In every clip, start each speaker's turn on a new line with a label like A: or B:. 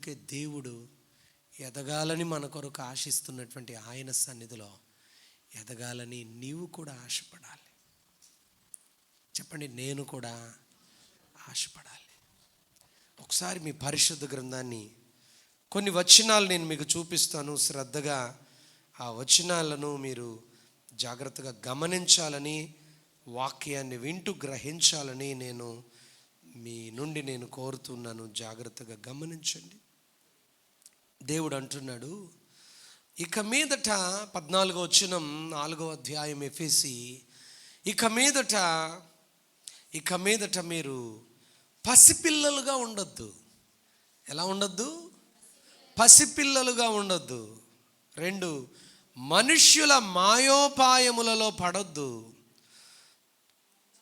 A: అందుకే దేవుడు ఎదగాలని మన కొరకు ఆశిస్తున్నటువంటి ఆయన సన్నిధిలో ఎదగాలని నీవు కూడా ఆశపడాలి. చెప్పండి, నేను కూడా ఆశపడాలి. ఒకసారి మీ పరిశుద్ధ గ్రంథాన్ని కొన్ని వచనాలు నేను మీకు చూపిస్తాను. శ్రద్ధగా ఆ వచనాలను మీరు జాగ్రత్తగా గమనించాలని, వాక్యాన్ని వింటూ గ్రహించాలని మీ నుండి నేను కోరుతున్నాను. జాగ్రత్తగా గమనించండి. దేవుడు అంటున్నాడు, ఇక మీదట 14వ వచనం 4వ అధ్యాయం ఎఫెసీ, ఇక మీదట మీరు పసిపిల్లలుగా ఉండొద్దు. ఎలా ఉండొద్దు? పసిపిల్లలుగా ఉండొద్దు. 2, మనుష్యుల మాయోపాయములలో పడొద్దు.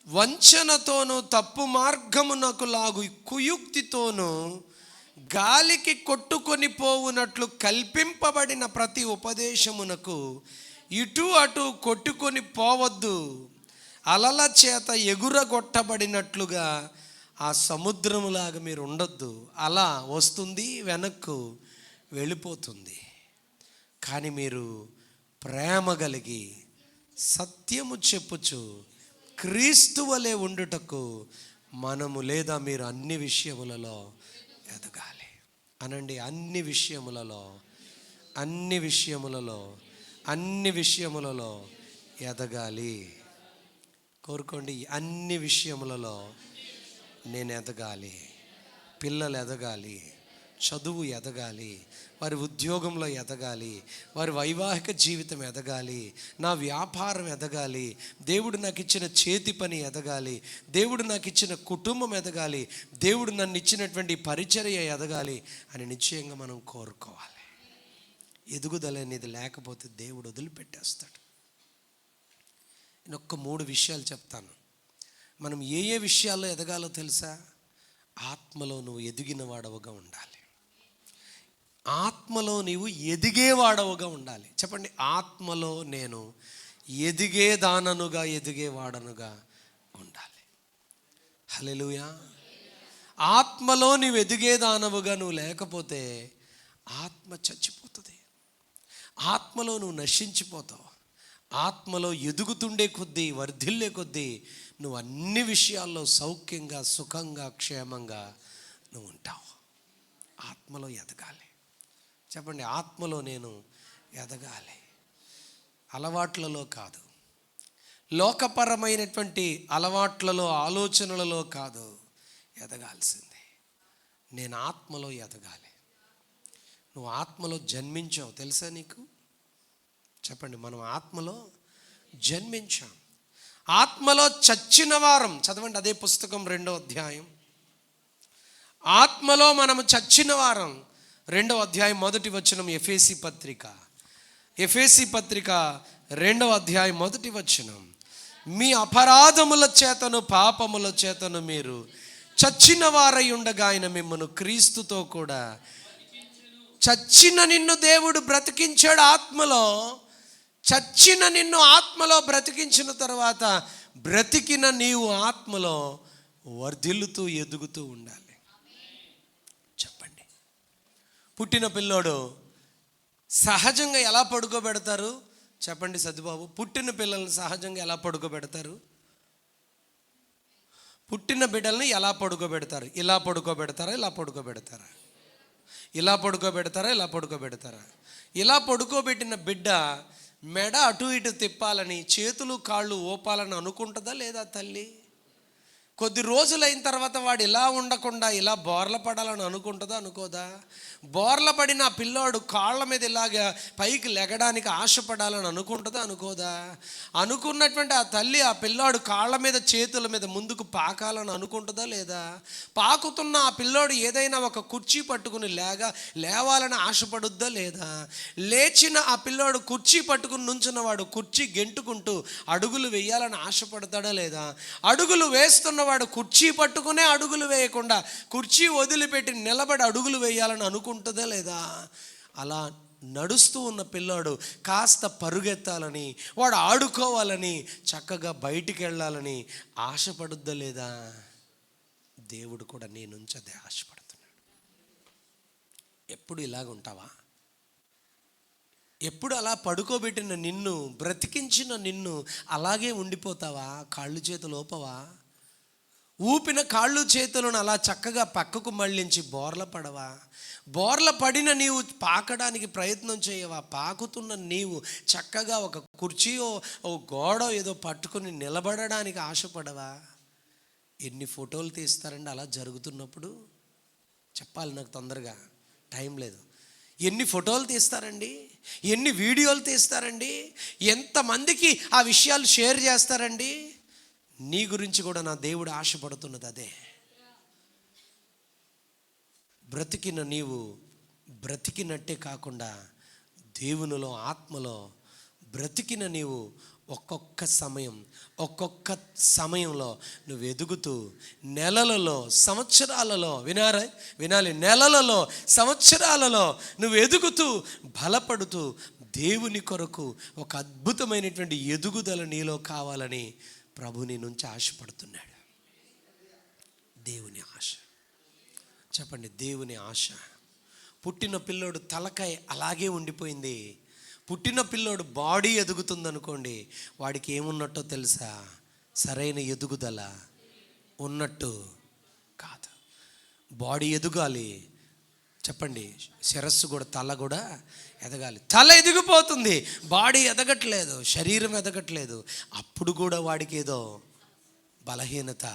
A: వంచనతోనూ తప్పు మార్గమునకు లాగు కుయుక్తితోనూ గాలికి కొట్టుకొని పోవునట్లు కల్పింపబడిన ప్రతి ఉపదేశమునకు ఇటు అటు కొట్టుకొని పోవద్దు. అలల చేత ఎగురగొట్టబడినట్లుగా ఆ సముద్రములాగా మీరు ఉండొద్దు. అలా వస్తుంది, వెనక్కు వెళ్ళిపోతుంది. కానీ మీరు ప్రేమ కలిగి సత్యము చెప్పుచు క్రీస్తు వలె ఉండుటకు మనము లేదా మీరు అన్ని విషయములలో ఎదగాలి. అనండి, అన్ని విషయములలో ఎదగాలి. కోరుకోండి, అన్ని విషయములలో నేను ఎదగాలి. పిల్లలు ఎదగాలి, చదువు ఎదగాలి, వారి ఉద్యోగంలో ఎదగాలి, వారి వైవాహిక జీవితం ఎదగాలి, నా వ్యాపారం ఎదగాలి, దేవుడు నాకు ఇచ్చిన చేతి పని ఎదగాలి, దేవుడు నాకు ఇచ్చిన కుటుంబం ఎదగాలి, దేవుడు నన్ను ఇచ్చినటువంటి పరిచర్య ఎదగాలి అని నిశ్చయంగా మనం కోరుకోవాలి. ఎదుగుదల అనేది లేకపోతే దేవుడు వదిలిపెట్టేస్తాడు. నేను 3 విషయాలు చెప్తాను. మనం ఏ విషయాల్లో ఎదగాలో తెలుసా? ఆత్మలో నువ్వు ఎదిగిన వాడవుగా ఉండాలి. ఆత్మలో నీవు ఎదిగేవాడవుగా ఉండాలి. చెప్పండి, ఆత్మలో నేను ఎదిగేవాడనుగా ఉండాలి. హల్లెలూయా. ఆత్మలో నీవు ఎదిగేదానవుగా నువ్వు లేకపోతే ఆత్మ చచ్చిపోతుంది. ఆత్మలో నువ్వు నశించిపోతావు. ఆత్మలో ఎదుగుతుండే కొద్దీ, వర్ధిల్లే కొద్దీ నువ్వు అన్ని విషయాల్లో సౌఖ్యంగా, సుఖంగా, క్షేమంగా నువ్వు ఉంటావు. ఆత్మలో ఎదగాలి. చెప్పండి, ఆత్మలో నేను ఎదగాలి. అలవాట్లలో కాదు, లోకపరమైనటువంటి అలవాట్లలో, ఆలోచనలలో కాదు ఎదగాల్సింది. నేను ఆత్మలో ఎదగాలి. నువ్వు ఆత్మలో జన్మించావు, తెలుసా నీకు? చెప్పండి, మనం ఆత్మలో జన్మించాం. ఆత్మలో చచ్చిన వారం. చదవండి అదే పుస్తకం 2వ అధ్యాయం. ఆత్మలో మనము చచ్చిన వారం. 2వ అధ్యాయం 1వ వచనం. ఎఫెసీ పత్రిక 2వ అధ్యాయం 1వ వచనం. మీ అపరాధముల చేతను పాపముల చేతను మీరు చచ్చిన వారై ఉండగా ఆయన మిమ్మను క్రీస్తుతో కూడా చచ్చిన నిన్ను దేవుడు బ్రతికించాడు. ఆత్మలో చచ్చిన నిన్ను ఆత్మలో బ్రతికించిన తర్వాత బ్రతికిన నీవు ఆత్మలో వర్ధిల్లుతూ ఎదుగుతూ ఉండాలి. చెప్పండి, పుట్టిన పిల్లోడు సహజంగా ఎలా పడుకోబెడతారు? చెప్పండి సత్యబాబు, పుట్టిన పిల్లల్ని సహజంగా ఎలా పడుకోబెడతారు? పుట్టిన బిడ్డల్ని ఎలా పడుకోబెడతారు? ఇలా పడుకోబెడతారా? ఇలా పడుకోబెడతారా? ఇలా పడుకోబెడతారా? ఇలా పడుకోబెడతారా? ఇలా పడుకోబెట్టిన బిడ్డ మెడ అటు ఇటు తిప్పాలని, చేతులు కాళ్ళు ఊపాలని అనుకుంటుందా లేదా తల్లి? కొద్ది రోజులైన తర్వాత వాడు ఇలా ఉండకుండా ఇలా బోర్ల పడాలని అనుకుంటుందా, అనుకోదా? బోర్ల పడిన ఆ పిల్లోడు కాళ్ళ మీద ఇలాగా పైకి లెగడానికి ఆశపడాలని అనుకుంటుందా, అనుకోదా? అనుకున్నటువంటి ఆ తల్లి ఆ పిల్లోడు కాళ్ళ మీద చేతుల మీద ముందుకు పాకాలని అనుకుంటుందా లేదా? పాకుతున్న ఆ పిల్లోడు ఏదైనా ఒక కుర్చీ పట్టుకుని లేవాలని ఆశపడుద్దా లేదా? లేచిన ఆ పిల్లోడు కుర్చీ పట్టుకుని నుంచున్నవాడు కుర్చీ గెంటుకుంటూ అడుగులు వేయాలని ఆశపడతాడా లేదా? అడుగులు వేస్తున్నవాడు కుర్చీ పట్టుకునే అడుగులు వేయకుండా కుర్చీ వదిలిపెట్టి నిలబడి అడుగులు వేయాలని అనుకుంటుందా లేదా? అలా నడుస్తూ ఉన్న పిల్లాడు కాస్త పరుగెత్తాలని, వాడు ఆడుకోవాలని, చక్కగా బయటికి వెళ్ళాలని ఆశపడుద్దా లేదా? దేవుడు కూడా నీ నుంచి అదే ఆశపడుతున్నాడు. ఎప్పుడు ఇలాగ ఉంటావా? ఎప్పుడు అలా పడుకోబెట్టిన నిన్ను, బ్రతికించిన నిన్ను అలాగే ఉండిపోతావా? కాళ్ళు చేతులు ఊపవా? ఊపిన కాళ్ళు చేతులను అలా చక్కగా పక్కకు మళ్ళించి బోర్ల పడవా? బోర్ల పడిన నీవు పాకడానికి ప్రయత్నం చేయవా? పాకుతున్న నీవు చక్కగా ఒక కుర్చీయో ఓ గోడో ఏదో పట్టుకుని నిలబడడానికి ఆశపడవా? ఎన్ని ఫోటోలు తీస్తారండి అలా జరుగుతున్నప్పుడు? చెప్పాలి నాకు, తొందరగా టైం లేదు. ఎన్ని ఫోటోలు తీస్తారండి, ఎన్ని వీడియోలు తీస్తారండి, ఎంతమందికి ఆ విషయాలు షేర్ చేస్తారండి. నీ గురించి కూడా నా దేవుడు ఆశపడుతున్నది అదే. బ్రతికిన నీవు బ్రతికినట్టే కాకుండా దేవునిలో, ఆత్మలో బ్రతికిన నీవు ఒక్కొక్క సమయంలో నువ్వు ఎదుగుతూ నెలలలో, సంవత్సరాలలో, వినాలి, నెలలలో, సంవత్సరాలలో నువ్వు ఎదుగుతూ బలపడుతూ దేవుని కొరకు ఒక అద్భుతమైనటువంటి ఎదుగుదల నీలో కావాలని ప్రభు నీ నుంచి ఆశపడుతున్నాడు. దేవుని ఆశ. చెప్పండి, దేవుని ఆశ. పుట్టిన పిల్లోడు తలకాయ అలాగే ఉండిపోయింది. పుట్టిన పిల్లోడు బాడీ ఎదుగుతుందనుకోండి, వాడికి ఏమున్నట్టో తెలుసా? సరైన ఎదుగుదల ఉన్నట్టు కాదు. బాడీ ఎదగాలి. చెప్పండి, శిరస్సు కూడా, తల కూడా ఎదగాలి. తల ఎదిగిపోతుంది, బాడీ ఎదగట్లేదు, శరీరం ఎదగట్లేదు. అప్పుడు కూడా వాడికి ఏదో బలహీనత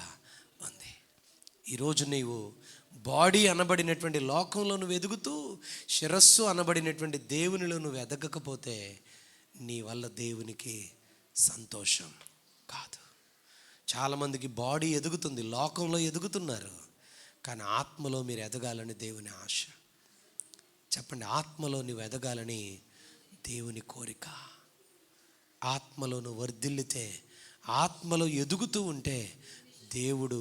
A: ఉంది. ఈరోజు నీవు బాడీ అనబడినటువంటి లోకంలో నువ్వు ఎదుగుతూ శిరస్సు అనబడినటువంటి దేవునిలో నువ్వు ఎదగకపోతే నీ వల్ల దేవునికి సంతోషం కాదు. చాలామందికి బాడీ ఎదుగుతుంది, లోకంలో ఎదుగుతున్నారు, కానీ ఆత్మలో మీరు ఎదగాలని దేవుని ఆశ. చెప్పండి, ఆత్మలో నువ్వు ఎదగాలని దేవుని కోరిక. ఆత్మలో నువ్వు వర్ధిల్లితే, ఆత్మలో ఎదుగుతూ ఉంటే దేవుడు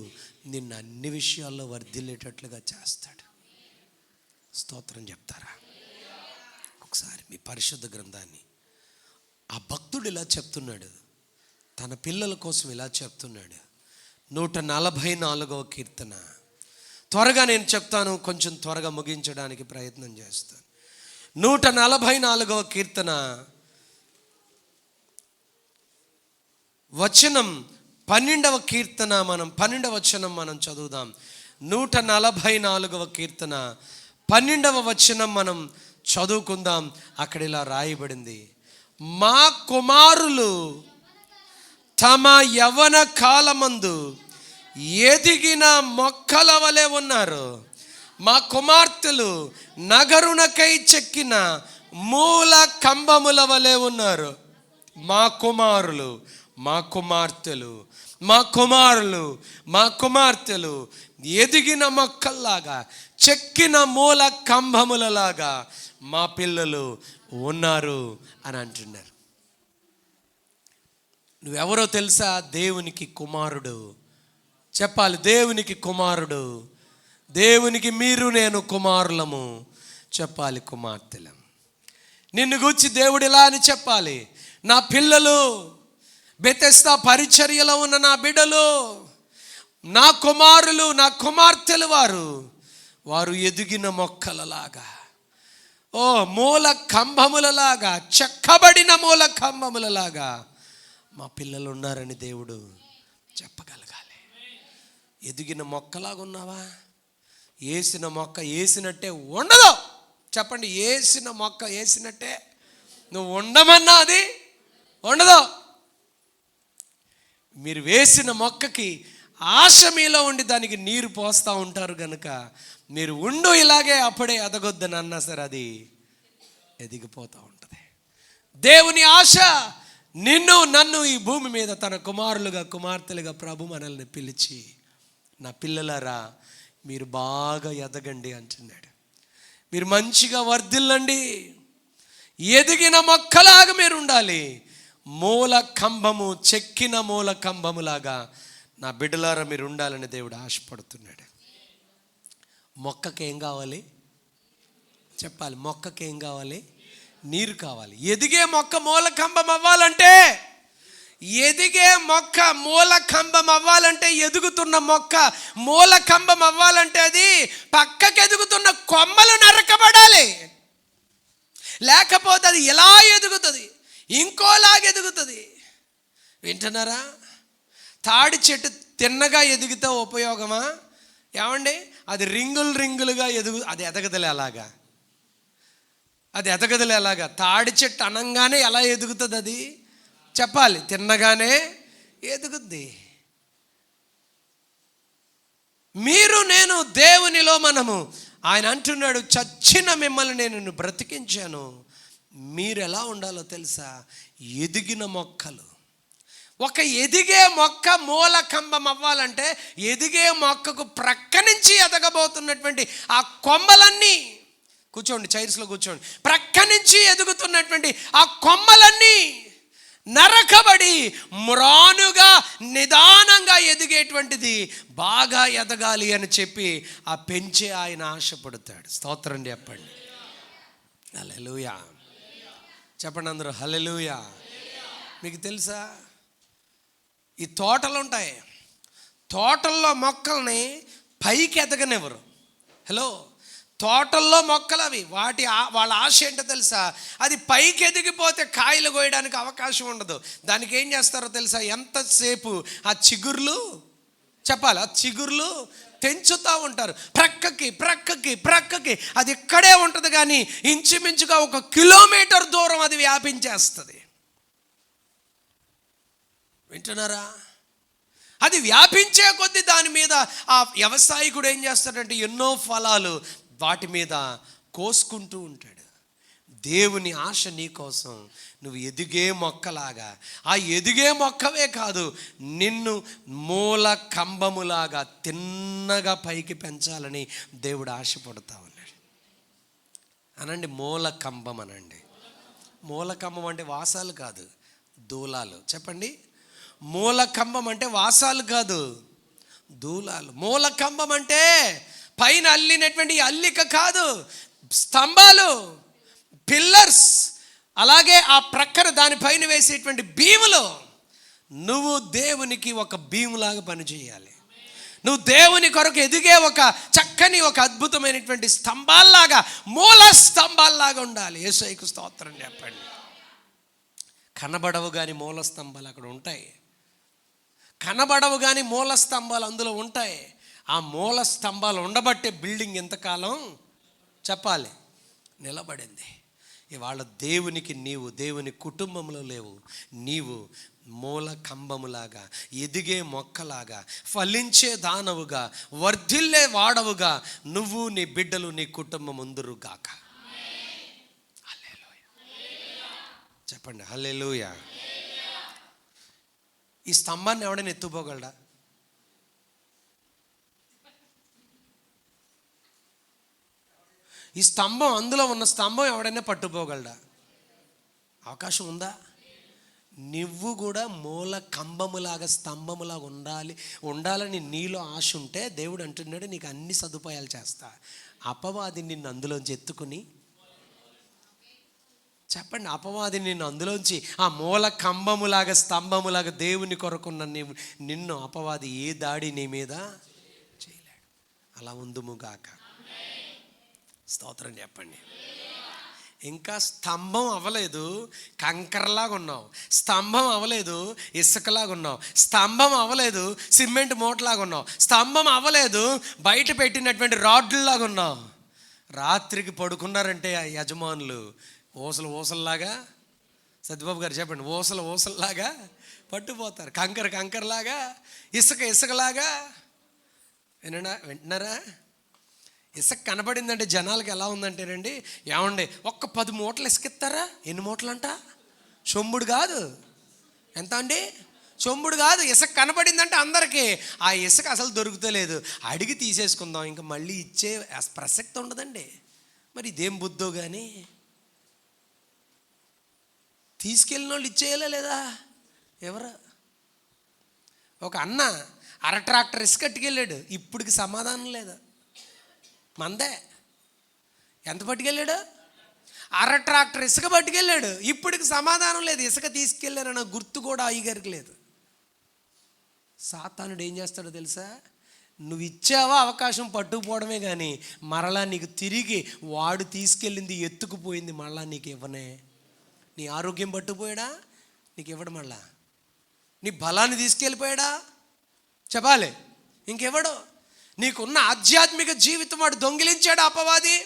A: నిన్ను అన్ని విషయాల్లో వర్ధిల్లేటట్లుగా చేస్తాడు. స్తోత్రం చెప్తారా? ఒకసారి మీ పరిశుద్ధ గ్రంథాన్ని. ఆ భక్తుడు ఇలా చెప్తున్నాడు, తన పిల్లల కోసం ఇలా చెప్తున్నాడు. 144వ కీర్తన. త్వరగా నేను చెప్తాను, కొంచెం త్వరగా ముగించడానికి ప్రయత్నం చేస్తాను. 144వ కీర్తన వచనం 12వ కీర్తన, మనం 12వ వచనం మనం చదువుదాం. 144వ కీర్తన 12వ వచనం మనం చదువుకుందాం. అక్కడ ఇలా రాయబడింది, మా కుమారులు తమ యవ్వన కాలమందు ఎదిగిన మొక్కల వలె ఉన్నారు. మా కుమార్తెలు నగరునకై చెక్కిన మూల కంబముల వలె ఉన్నారు. మా కుమారులు, మా కుమార్తెలు, మా కుమారులు, మా కుమార్తెలు ఎదిగిన మొక్కల్లాగా, చెక్కిన మూల కంబములలాగా మా పిల్లలు ఉన్నారు అని అంటున్నారు. నువ్వెవరో తెలుసా? దేవునికి కుమారుడు. చెప్పాలి, దేవునికి కుమారుడు. దేవునికి మీరు, నేను కుమారులము. చెప్పాలి, కుమార్తెలం. నిన్ను గూర్చి దేవుడు ఇలా అని చెప్పాలి, నా పిల్లలు, బెతెస్దా పరిచర్యలో ఉన్న నా బిడ్డలు, నా కుమారులు, నా కుమార్తెలు, వారు ఎదిగిన మొక్కలలాగా, ఓ మూల కంబములలాగా, చెక్కబడిన మూల కంబములలాగా మా పిల్లలు ఉన్నారని దేవుడు చెప్పగలగాలి. ఎదిగిన మొక్కలాగా ఉన్నావా? వేసిన మొక్క వేసినట్టే ఉండదు. చెప్పండి, వేసిన మొక్క వేసినట్టే నువ్వు ఉండమన్నా అది ఉండదు. మీరు వేసిన మొక్కకి ఆశ మీలో ఉండి దానికి నీరు పోస్తూ ఉంటారు కనుక మీరు ఉండు ఇలాగే, అప్పుడే ఎదగొద్దని అన్నా సరే అది ఎదిగిపోతూ ఉంటుంది. దేవుని ఆశ నిన్ను, నన్ను ఈ భూమి మీద తన కుమారులుగా, కుమార్తెలుగా ప్రభు మనల్ని పిలిచి, నా పిల్లలారా మీరు బాగా ఎదగండి అంటున్నాడు. మీరు మంచిగా వర్ధిల్లండి, ఎదిగిన మొక్కలాగా మీరు ఉండాలి. మూల కంబము, చెక్కిన మూల కంబములాగా నా బిడ్డలారా మీరు ఉండాలని దేవుడు ఆశపడుతున్నాడు. మొక్కకేం కావాలి? చెప్పాలి, మొక్కకేం కావాలి? నీరు కావాలి. ఎదిగే మొక్క మూల కంబం అవ్వాలంటే, ఎదిగే మొక్క మూల కంబం అవ్వాలంటే, ఎదుగుతున్న మొక్క మూల కంబం అవ్వాలంటే అది పక్కకు ఎదుగుతున్న కొమ్మలు నరకబడాలి. లేకపోతే అది ఎలా ఎదుగుతుంది, ఇంకోలాగా ఎదుగుతుంది. వింటున్నారా? తాడి చెట్టు తిన్నగా ఎదిగితే ఉపయోగమా? ఏమండి, అది రింగులుగా అది ఎదగదలే అలాగా, అది ఎదగదలే అలాగా. తాడి చెట్టు అనంగానే ఎలా ఎదుగుతుంది? అది చెప్పాలి, తిన్నగానే ఎదుగుద్ది. మీరు నేను దేవునిలో మనము, ఆయన అంటున్నాడు, చచ్చిన మిమ్మల్ని నేను బ్రతికించాను. మీరు ఎలా ఉండాలో తెలుసా? ఎదిగిన మొక్కలు. ఒక ఎదిగే మొక్క మూల కంబం అవ్వాలంటే ఎదిగే మొక్కకు ప్రక్క నుంచి ఎదగబోతున్నటువంటి ఆ కొమ్మలన్నీ, కూర్చోండి, చైర్స్లో కూర్చోండి, ప్రక్క నుంచి ఎదుగుతున్నటువంటి ఆ కొమ్మలన్నీ నరకబడి మ్రానుగా నిదానంగా ఎదిగేటువంటిది బాగా ఎదగాలి అని చెప్పి ఆ పెంచే ఆయన ఆశపడతాడు. స్తోత్రం చెప్పండి, హల్లెలూయా చెప్పండి అందరూ, హల్లెలూయా. మీకు తెలుసా, ఈ తోటలు ఉంటాయి, తోటల్లో మొక్కల్ని పైకి ఎదగనివ్వరు. హలో, తోటల్లో మొక్కలు అవి, వాళ్ళ ఆశ ఏంటో తెలుసా? అది పైకి ఎదిగిపోతే కాయలు కోయడానికి అవకాశం ఉండదు. దానికి ఏం చేస్తారో తెలుసా? ఎంతసేపు ఆ చిగుర్లు, చెప్పాలి, ఆ చిగుర్లు తెంచుతూ ఉంటారు, ప్రక్కకి. అది ఇక్కడే ఉంటుంది, కానీ ఇంచుమించుగా 1 కిలోమీటర్ దూరం అది వ్యాపించేస్తుంది. వింటున్నారా? అది వ్యాపించే కొద్దీ దాని మీద ఆ వ్యవసాయకుడు ఏం చేస్తాడంటే ఎన్నో ఫలాలు వాటి మీద కోసుకుంటూ ఉంటాడు. దేవుని ఆశ నీ కోసం నువ్వు ఎదిగే మొక్కలాగా, ఆ ఎదిగే మొక్కవే కాదు, నిన్ను మూల కంబములాగా తిన్నగా పైకి పెంచాలని దేవుడు ఆశపడుతూ ఉన్నాడు. అనండి, మూల కంబం అనండి. మూల కంబం అంటే వాసాలు కాదు, దూలాలు. చెప్పండి, మూల కంబం అంటే వాసాలు కాదు, దూలాలు. మూల కంబం అంటే పైన అల్లినటువంటి అల్లిక కాదు, స్తంభాలు, పిల్లర్స్, అలాగే ఆ ప్రక్కన దానిపైన వేసేటువంటి భీములు. నువ్వు దేవునికి ఒక భీములాగా పనిచేయాలి. నువ్వు దేవుని కొరకు ఎదిగే ఒక చక్కని, ఒక అద్భుతమైనటువంటి స్తంభాల్లాగా, మూల స్తంభాల్లాగా ఉండాలి. యేసయ్యకు స్తోత్రం చెప్పండి. కనబడవు కానీ మూల స్తంభాలు అక్కడ ఉంటాయి, కనబడవు కానీ మూల స్తంభాలు అందులో ఉంటాయి. ఆ మూల స్తంభాలు ఉండబట్టే బిల్డింగ్ ఎంతకాలం చెప్పాలి నిలబడింది. ఇవాళ దేవునికి నీవు దేవుని కుటుంబంలో లేవు, నీవు మూల కంబములాగా, ఎదిగే మొక్కలాగా, ఫలించే దానవుగా, వర్ధిల్లే వాడవుగా నువ్వు, నీ బిడ్డలు, నీ కుటుంబం ముందురుగాక. హల్లెలూయా చెప్పండి, హల్లెలూయా. ఈ స్తంభాన్ని ఎవడైనా ఎత్తుపోగలడా? ఈ స్తంభం, అందులో ఉన్న స్తంభం ఎవడైనా పట్టుపోగలడా? అవకాశం ఉందా? నువ్వు కూడా మూల కంబములాగా, స్తంభములాగా ఉండాలని నీలో ఆశ ఉంటే దేవుడు అంటున్నాడు, నీకు అన్ని సదుపాయాలు చేస్తా. అపవాది నిన్ను అందులోంచి ఎత్తుకుని, చెప్పండి, అపవాది నిన్ను అందులోంచి ఆ మూల కంబములాగా, స్తంభములాగా దేవుని కొరకున్న నిన్ను అపవాది ఏ దాడి నీ మీద చేయలేడు. అలా ఉందుముగాక. స్తోత్రం చెప్పండి. ఇంకా స్తంభం అవ్వలేదు, కంకరలాగా ఉన్నావు. స్తంభం అవ్వలేదు, ఇసుకలాగా ఉన్నావు. స్తంభం అవ్వలేదు, సిమెంట్ మూటలాగా ఉన్నావు. స్తంభం అవ్వలేదు, బయట పెట్టినటువంటి రాడ్లలాగా ఉన్నావు. రాత్రికి పడుకున్నారంటే ఆ యజమానులు ఊసలలాగా, సత్యబాబు గారు చెప్పండి, ఊసలలాగా పట్టుపోతారు. కంకరలాగా, ఇసుకలాగా. వింటున్నారా? ఇసుక కనబడిందంటే జనాలకి ఎలా ఉందంటేనండి, ఏమండి, 10 మూటలు ఇసుకిస్తారా? ఎన్ని మూటలు అంట? చొంబుడు కాదు. ఎంత అండి? చొంబుడు కాదు. ఇసుక కనబడిందంటే అందరికీ ఆ ఇసుక అసలు దొరుకుతలేదు, అడిగి తీసేసుకుందాం, ఇంకా మళ్ళీ ఇచ్చే ప్రసక్తి ఉండదండి. మరి ఇదేం బుద్ధో కానీ, తీసుకెళ్ళిన వాళ్ళు ఇచ్చేయాలా లేదా? ఎవరు? ఒక అన్న 1/2 ట్రాక్టర్ ఇసుక కట్టుకెళ్ళాడు, ఇప్పటికి సమాధానం లేదు. మందే ఎంత పట్టుకెళ్ళాడు? 1/2 ట్రాక్టర్ ఇసుక పట్టుకెళ్ళాడు, ఇప్పటికి సమాధానం లేదు. ఇసుక తీసుకెళ్ళారన్న గుర్తు కూడా అయ్యగారికి లేదు. సాతానుడు ఏం చేస్తాడో తెలుసా? నువ్వు ఇచ్చావా అవకాశం పట్టుకుపోవడమే కానీ మరలా నీకు తిరిగి వాడు తీసుకెళ్ళింది ఎత్తుకుపోయింది మళ్ళా నీకు ఇవ్వనే. నీ ఆరోగ్యం పట్టుకుపోయాడా, నీకు ఇవ్వడం. మళ్ళా నీ బలాన్ని తీసుకెళ్ళిపోయాడా, చెప్పాలి, ఇంకెవ్వడు. నీకున్న ఆధ్యాత్మిక జీవితం వాడు దొంగిలించాడు అపవాది,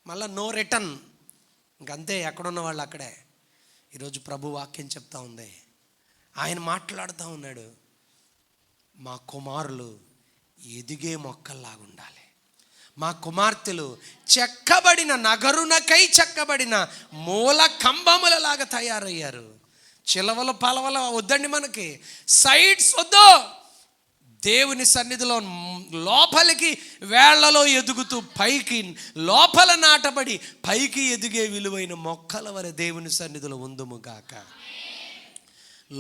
A: మళ్ళా నో రిటర్న్. ఇంకంతే, ఎక్కడున్న వాళ్ళు అక్కడే. ఈరోజు ప్రభు వాక్యం చెప్తా ఉంది, ఆయన మాట్లాడుతూ ఉన్నాడు, మా కుమారులు ఎదిగే మొక్కల్లాగా ఉండాలి, మా కుమార్తెలు చెక్కబడిన నగరునకై చెక్కబడిన మూల కంబములలాగా తయారయ్యారు. చిలవల పలవల వద్దండి, మనకి సైడ్స్ వద్దు. దేవుని సన్నిధిలో లోపలికి వేళ్లలో ఎదుగుతూ పైకి లోపల నాటబడి పైకి ఎదిగే విలువైన మొక్కల వలె దేవుని సన్నిధిలో ఉందుముగాక.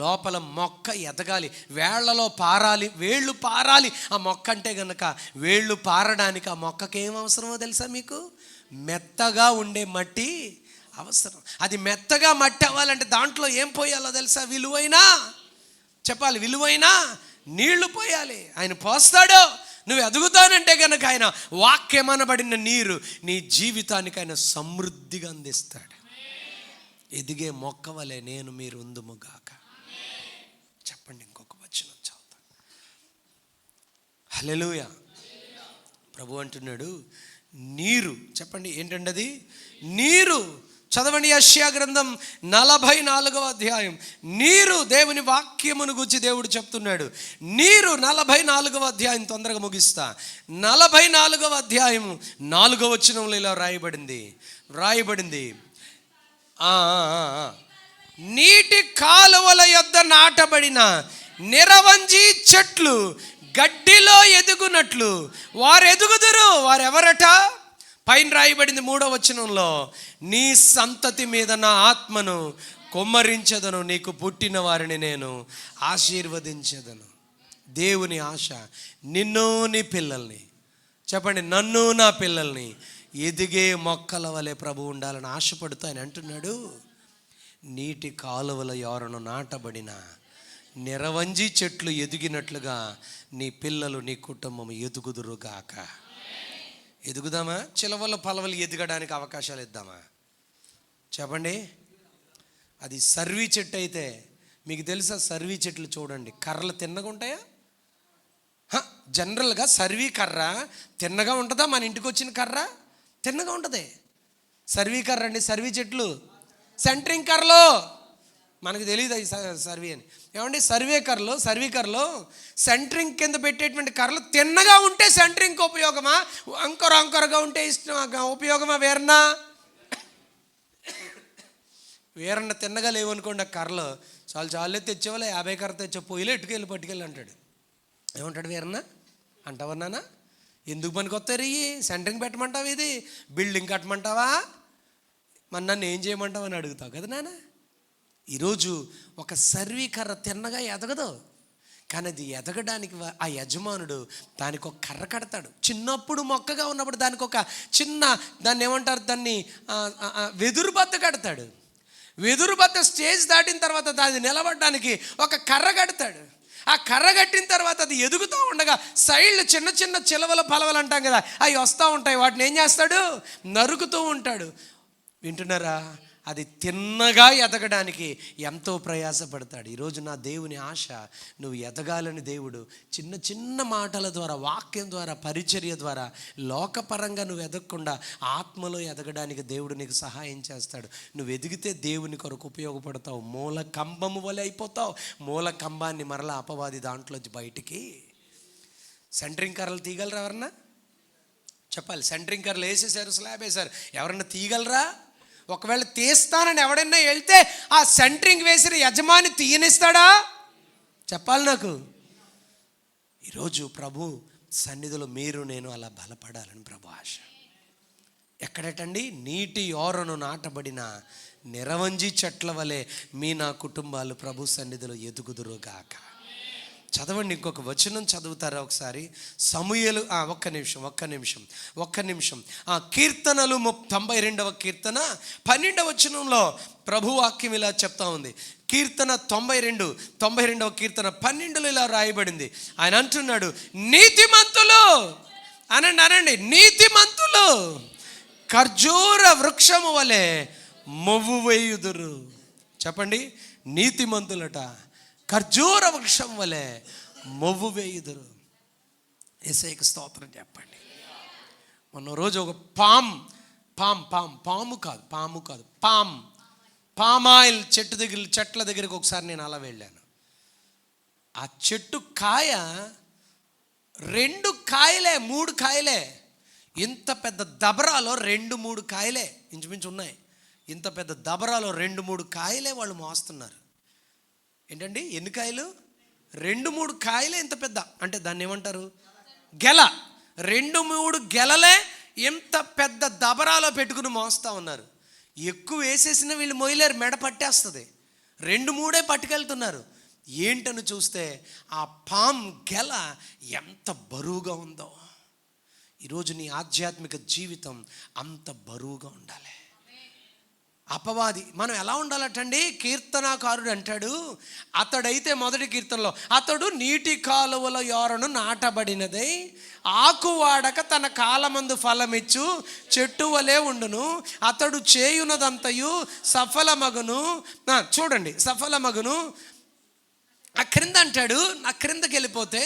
A: లోపల మొక్క ఎదగాలి, వేళ్లలో పారాలి, వేళ్ళు పారాలి. ఆ మొక్క అంటే గనక వేళ్ళు పారడానికి ఆ మొక్కకి ఏం అవసరమో తెలుసా మీకు? మెత్తగా ఉండే మట్టి అవసరం. అది మెత్తగా మట్టి అవ్వాలంటే దాంట్లో ఏం పోయాలో తెలుసా? విలువైన, చెప్పాలి, విలువైన నీళ్లు పోయాలి. ఆయన పోస్తాడు. నువ్వు ఎదుగుతానంటే కనుక ఆయన వాక్యమనబడిన నీరు నీ జీవితానికి ఆయన సమృద్ధిగా అందిస్తాడు. ఎదిగే మొక్క వలె నేను మీరు ఉందుముగాక. చెప్పండి, ఇంకొక వచనం చదువుతా. హల్లెలూయా. ప్రభు అంటున్నాడు నీరు. చెప్పండి, ఏంటండి అది? నీరు. చదవండి, యెషయా గ్రంథం 44వ అధ్యాయం. నీరు, దేవుని వాక్యమును గురించి దేవుడు చెప్తున్నాడు. నీరు 44వ అధ్యాయం, తొందరగా ముగిస్తా. 44వ అధ్యాయం 4వ వచనంలో ఇలా రాయబడింది, నీటి కాలువల యొద్ద నాటబడిన నిరవంజి చెట్లు గడ్డిలో ఎదుగునట్లు వారు ఎదుగుదురు. వారెవరట? పైన రాయబడింది 3వ వచనంలో, నీ సంతతి మీద నా ఆత్మను కుమ్మరించదను, నీకు పుట్టిన వారిని నేను ఆశీర్వదించదను. దేవుని ఆశ నిన్ను నీ పిల్లల్ని, చెప్పండి, నన్ను నా పిల్లల్ని ఎదిగే మొక్కల వలె ప్రభు ఉండాలని ఆశపడుతూ ఆయన అంటున్నాడు, నీటి కాలువల ఎవరను నాటబడిన నిరవంజి చెట్లు ఎదిగినట్లుగా నీ పిల్లలు, నీ కుటుంబం ఎదుగుదురుగాక. ఎదుగుదామా? చిలవల పలవలు ఎదగడానికి అవకాశాలు ఇద్దామా? చెప్పండి. అది సర్వీ చెట్టు అయితే మీకు తెలుసా? సర్వీ చెట్లు చూడండి, కర్రలు తిన్నగా ఉంటాయా? జనరల్గా సర్వీ కర్ర తిన్నగా ఉంటుందా? మన ఇంటికి వచ్చిన కర్ర తిన్నగా ఉంటుంది. సర్వీ కర్ర అండి, సర్వీ చెట్లు సెంటరింగ్ కర్రలు. మనకు తెలియదు అవి సర్వీ అని. ఏమండి, సర్వీ కర్రలో సెంటరింగ్ కింద పెట్టేటువంటి కర్రలు తిన్నగా ఉంటే సెంటరింగ్కి ఉపయోగమా? అంకరగా ఉంటే ఉపయోగమా? వేరన్న తిన్నగా లేవనుకోండి ఆ కర్రలు, చాలే తెచ్చేవాళ్ళ 50 కర్ర తెచ్చే పొయ్యిలో పట్టుకెళ్ళి అంటాడు. ఏమంటాడు వీరన్న? అంటావన్నానా? ఎందుకు పనికి వస్తారు ఇవి? సెంటరింగ్ పెట్టమంటావు, ఇది బిల్డింగ్ కట్టమంటావా, మరి నన్ను ఏం చేయమంటావు అని అడుగుతావు కదా నాన్న. ఈరోజు ఒక సర్వీ కర్ర తిన్నగా ఎదగదు, కానీ అది ఎదగడానికి ఆ యజమానుడు దానికి ఒక కర్ర కడతాడు. చిన్నప్పుడు మొక్కగా ఉన్నప్పుడు దానికి ఒక చిన్న, దాన్ని ఏమంటారు, దాన్ని వెదురు బద్ద కడతాడు. వెదురు బద్ద స్టేజ్ దాటిన తర్వాత దాన్ని నిలబడడానికి ఒక కర్ర కడతాడు. ఆ కర్ర కట్టిన తర్వాత అది ఎదుగుతూ ఉండగా సైడ్లు చిన్న చిన్న చిలవల పలవలు అంటాం కదా, అవి వస్తూ ఉంటాయి. వాటిని ఏం చేస్తాడు? నరుకుతూ ఉంటాడు. వింటున్నారా? అది తిన్నగా ఎదగడానికి ఎంతో ప్రయాసపడతాడు. ఈరోజు నా దేవుని ఆశ, నువ్వు ఎదగాలని దేవుడు చిన్న చిన్న మాటల ద్వారా, వాక్యం ద్వారా, పరిచర్య ద్వారా, లోకపరంగా నువ్వు ఎదగకుండా ఆత్మలో ఎదగడానికి దేవుడు నీకు సహాయం చేస్తాడు. నువ్వు ఎదిగితే దేవుని కొరకు ఉపయోగపడతావు. మూల కంబము వలె అయిపోతావు. మూల కంబాన్ని మరలా అపవాది దాంట్లోంచి బయటికి. సెంటరింగ్ కర్రలు తీయగలరా ఎవరన్నా? చెప్పాలి. సెంటరింగ్ కర్రలు వేసేసారు, స్లాబ్ వేసారు, ఎవరన్నా తీయగలరా? ఒకవేళ తీస్తానని ఎవడన్నా వెళ్తే ఆ సెంటరింగ్ వేసిన యజమాని తీయనిస్తాడా? చెప్పాలి నాకు. ఈరోజు ప్రభు సన్నిధిలో మీరు నేను అలా బలపడాలని ప్రభు ఆశ. ఎక్కడటండి? నీటి ఓరను నాటబడిన నిరవంజి చెట్ల వలె మీ నా కుటుంబాలు ప్రభు సన్నిధిలో ఎదుగుదురుగాక. చదవండి, ఇంకొక వచనం చదువుతారా ఒకసారి? సమూయేలు ఒక్క నిమిషం. కీర్తనలు 92వ కీర్తన 12వ వచనంలో ప్రభు వాక్యం ఇలా చెప్తా ఉంది. కీర్తన 92వ కీర్తన 12లో ఇలా రాయబడింది. ఆయన అంటున్నాడు, నీతిమంతులు అనండి, నీతిమంతులు ఖర్జూర వృక్షము వలె మొవ్వు వేయుదురు. చెప్పండి, నీతిమంతులట ఖర్జూర వృక్షం వలె మొవ్వు వేయుదురు. యేసయ్యకు స్తోత్రం చెప్పండి. మొన్న రోజు ఒక పామాయిల్ చెట్ల దగ్గరికి ఒకసారి నేను అలా వెళ్ళాను. ఆ చెట్టు కాయ 2 కాయలే 3 కాయలే, ఇంత పెద్ద దబరాలో 2-3 కాయలే ఇంచుమించు ఉన్నాయి. ఇంత పెద్ద దబరాలో 2-3 కాయలే వాళ్ళు మోస్తున్నారు. ఏంటండి, ఎన్ని కాయలు? 2-3 కాయలే ఇంత పెద్ద, అంటే దాన్ని ఏమంటారు? గెల. 2-3 గెలలే ఇంత పెద్ద దబరాలో పెట్టుకుని మోస్తూ ఉన్నారు. ఎక్కువ వేసేసిన వీళ్ళు మొయ్యలేరు, మెడ పట్టేస్తుంది. 2-3 పట్టుకెళ్తున్నారు. ఏంటని చూస్తే ఆ పామ్ గెల ఎంత బరువుగా ఉందో. ఈరోజు నీ ఆధ్యాత్మిక జీవితం అంత బరువుగా ఉండాలి. అపవాది మనం ఎలా ఉండాలటండి? కీర్తనాకారుడు అంటాడు, అతడైతే మొదటి కీర్తనలో, అతడు నీటి కాలువల యోరను నాటబడినదై ఆకు వాడక తన కాలమందు ఫలమిచ్చు చెట్టు వలె ఉండును, అతడు చేయునదంతయు సఫలమగును. చూడండి, సఫలమగును. ఆ క్రింద అంటాడు, ఆ క్రిందకి వెళ్ళిపోతే,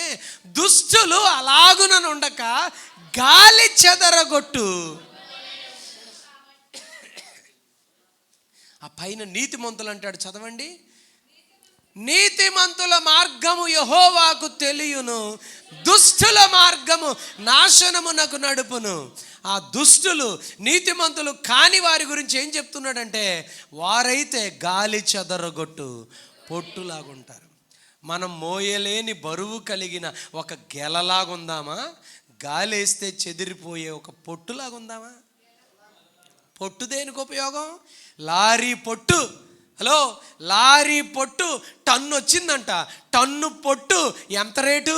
A: దుష్టులు అలాగునను ఉండక గాలి చెదరగొట్టు. ఆ పైన నీతిమంతులు అంటాడు, చదవండి. నీతిమంతుల మార్గము యెహోవాకు తెలియును, దుష్టుల మార్గము నాశనమునకు నడుపును. ఆ దుష్టులు, నీతిమంతులు కాని వారి గురించి ఏం చెప్తున్నాడంటే, వారైతే గాలి చెదరగొట్టు పొట్టులాగుంటారు. మనం మోయలేని బరువు కలిగిన ఒక గెలలాగుందామా, గాలి వేస్తే చెదిరిపోయే ఒక పొట్టులాగుందామా? పొట్టు దేనికి ఉపయోగం? లారీ పొట్టు. హలో, లారీ పొట్టు టన్ను వచ్చిందంట. టన్ను పొట్టు ఎంత రేటు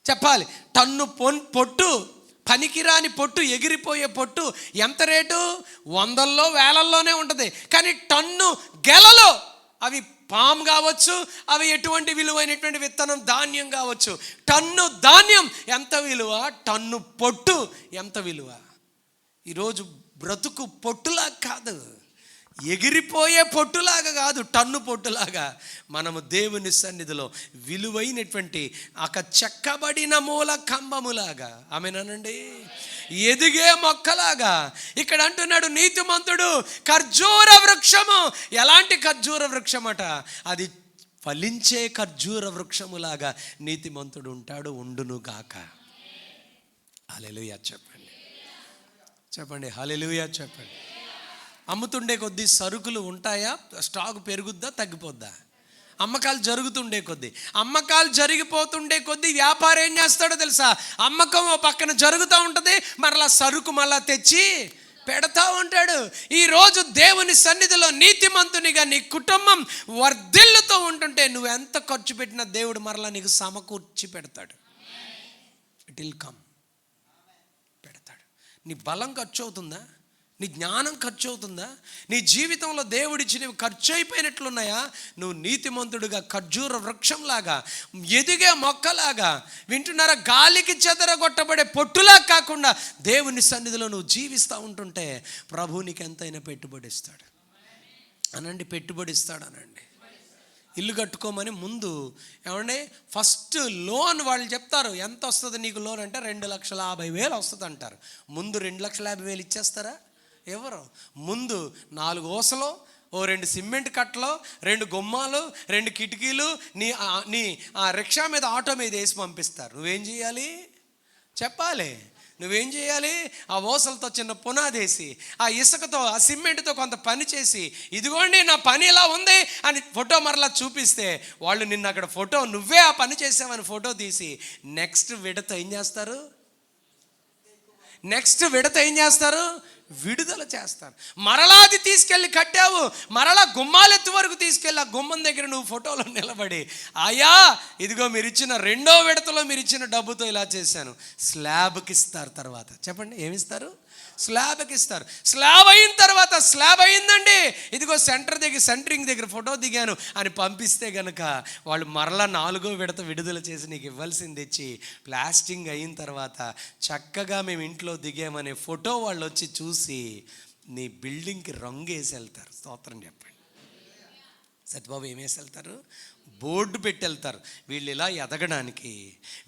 A: చెప్పాలి? టన్ను పొట్టు, పనికిరాని పొట్టు, ఎగిరిపోయే పొట్టు ఎంత రేటు? 100ల్లో 1000ల్లోనే ఉంటుంది. కానీ టన్ను గెలలో, అవి పామ్ కావచ్చు, అవి ఎటువంటి విలువైనటువంటి విత్తనం ధాన్యం కావచ్చు, టన్ను ధాన్యం ఎంత విలువ, టన్ను పొట్టు ఎంత విలువ. ఈరోజు బ్రతుకు పొట్టులా కాదు, ఎగిరిపోయే పొట్టులాగా కాదు, టన్ను పొట్టులాగా మనము దేవుని సన్నిధిలో విలువైనటువంటి ఒక చెక్కబడిన మూల కంబములాగా, ఆమేనండి, ఎదిగే మొక్కలాగా. ఇక్కడ అంటున్నాడు, నీతిమంతుడు ఖర్జూర వృక్షము. ఎలాంటి ఖర్జూర వృక్షమట? అది ఫలించే ఖర్జూర వృక్షములాగా నీతిమంతుడు ఉంటాడు, ఉండును గాక. హల్లెలూయా చెప్పండి, హల్లెలూయా చెప్పండి. అమ్ముతుండే కొద్దీ సరుకులు ఉంటాయా? స్టాక్ పెరుగుద్దా తగ్గిపోద్దా? అమ్మకాలు జరుగుతుండే కొద్దీ, అమ్మకాలు జరిగిపోతుండే కొద్దీ వ్యాపారం ఏం చేస్తాడో తెలుసా? అమ్మకం ఓ పక్కన జరుగుతూ ఉంటుంది, మరలా సరుకు మళ్ళా తెచ్చి పెడతా ఉంటాడు. ఈరోజు దేవుని సన్నిధిలో నీతిమంతునిగా నీ కుటుంబం వర్ధిల్లుతూ ఉంటుంటే, నువ్వు ఎంత ఖర్చు పెట్టినా దేవుడు మరలా నీకు సమకూర్చి పెడతాడు. ఇట్ విల్ కమ్, పెడతాడు. నీ బలం ఖర్చు అవుతుందా? నీ జ్ఞానం ఖర్చు అవుతుందా? నీ జీవితంలో దేవుడిచ్చినవి ఖర్చు అయిపోయినట్లున్నాయా? నువ్వు నీతిమంతుడిగా ఖర్జూర వృక్షంలాగా, ఎదిగే మొక్కలాగా, వింటున్నారా, గాలికి చెదరగొట్టబడే పొట్టులా కాకుండా దేవుని సన్నిధిలో నువ్వు జీవిస్తూ ఉంటుంటే ప్రభువు నీకు ఎంతైనా పెట్టుబడి ఇస్తాడు. అనండి, పెట్టుబడి ఇస్తాడు అనండి. ఇల్లు కట్టుకోమని ముందు ఏమండి, ఫస్ట్ లోన్ వాళ్ళు చెప్తారు, ఎంత వస్తుంది నీకు లోన్ అంటే 2,50,000 వస్తుంది అంటారు. ముందు 2,50,000 ఇచ్చేస్తారా? ఎవరు? ముందు 4 ఊసలు, 2 సిమెంట్ కట్టలు, 2 గుమ్మాలు, 2 కిటికీలు నీ రిక్షా మీద, ఆటో మీద వేసి పంపిస్తారు. నువ్వేం చేయాలి చెప్పాలి? నువ్వేం చేయాలి? ఆ ఓసలతో చిన్న పునాదేసి, ఆ ఇసుకతో, ఆ సిమెంట్తో కొంత పని చేసి, ఇదిగోండి నా పని ఇలా ఉంది అని ఫోటో మరలా చూపిస్తే, వాళ్ళు నిన్న అక్కడ ఫోటో, నువ్వే ఆ పని చేసావని ఫోటో తీసి నెక్స్ట్ విడత ఏం చేస్తారు? నెక్స్ట్ విడత ఏం చేస్తారు? విడుదల చేస్తారు. మరలా అది తీసుకెళ్ళి కట్టావు, మరలా గుమ్మాలెత్తు వరకు తీసుకెళ్ళి ఆ గుమ్మం దగ్గర నువ్వు ఫోటోలో నిలబడి, అయ్యా ఇదిగో మీరు ఇచ్చిన రెండో విడతలో మీరు ఇచ్చిన డబ్బుతో ఇలా చేశాను, స్లాబ్కి ఇస్తారు. తర్వాత చెప్పండి ఏమిస్తారు? స్లాబ్కి ఇస్తారు. స్లాబ్ అయిన తర్వాత, స్లాబ్ అయిందండి ఇదిగో సెంటరింగ్ దగ్గర ఫోటో దిగాను అని పంపిస్తే గనక వాళ్ళు మరలా 4వ విడత విడుదల చేసి నీకు ఇవ్వాల్సింది ఇచ్చి, ప్లాస్టింగ్ అయిన తర్వాత చక్కగా మేము ఇంట్లో దిగామనే ఫోటో వాళ్ళు వచ్చి చూసి నీ బిల్డింగ్కి రంగు వేసి వెళ్తారు. స్తోత్రం చెప్పండి. సత్యబాబు ఏం వేసి వెళ్తారు? బోర్డు పెట్టి వెళ్తారు. వీళ్ళు ఇలా ఎదగడానికి,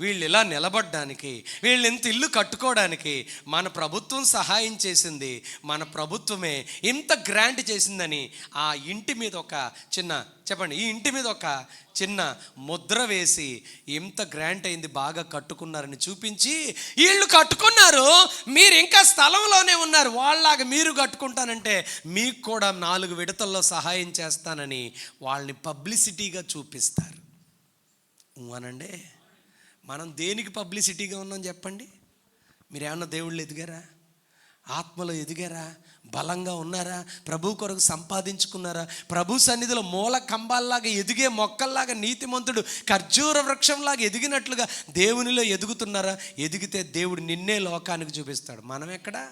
A: వీళ్ళు ఇలా నిలబడడానికి, వీళ్ళు ఇంత ఇల్లు కట్టుకోవడానికి మన ప్రభుత్వం సహాయం చేసింది, మన ప్రభుత్వమే ఇంత గ్రాంట్ చేసిందని ఆ ఇంటి మీద ఒక చిన్న చెప్పండి, ఈ ఇంటి మీద ఒక చిన్న ముద్ర వేసి ఇంత గ్రాంట్ అయింది, బాగా కట్టుకున్నారని చూపించి, వీళ్ళు కట్టుకున్నారు, మీరు ఇంకా స్థలంలోనే ఉన్నారు, వాళ్ళలాగా మీరు కట్టుకుంటానంటే మీకు కూడా 4 విడతల్లో సహాయం చేస్తానని వాళ్ళని పబ్లిసిటీగా చూపిస్తారు. అనండి, మనం దేనికి పబ్లిసిటీగా ఉన్నాం చెప్పండి? మీరు ఏమన్నా దేవుళ్ళు ఎదిగారా? ఆత్మలో ఎదిగారా? బలంగా ఉన్నారా? ప్రభు కొరకు సంపాదించుకున్నారా? ప్రభు సన్నిధిలో మూల కంబాల్లాగా ఎదిగే మొక్కల్లాగా నీతిమంతుడు ఖర్జూర వృక్షంలాగా ఎదిగినట్లుగా దేవునిలో ఎదుగుతున్నారా? ఎదిగితే దేవుడు నిన్నే లోకానికి చూపిస్తాడు. మనం ఎక్కడా?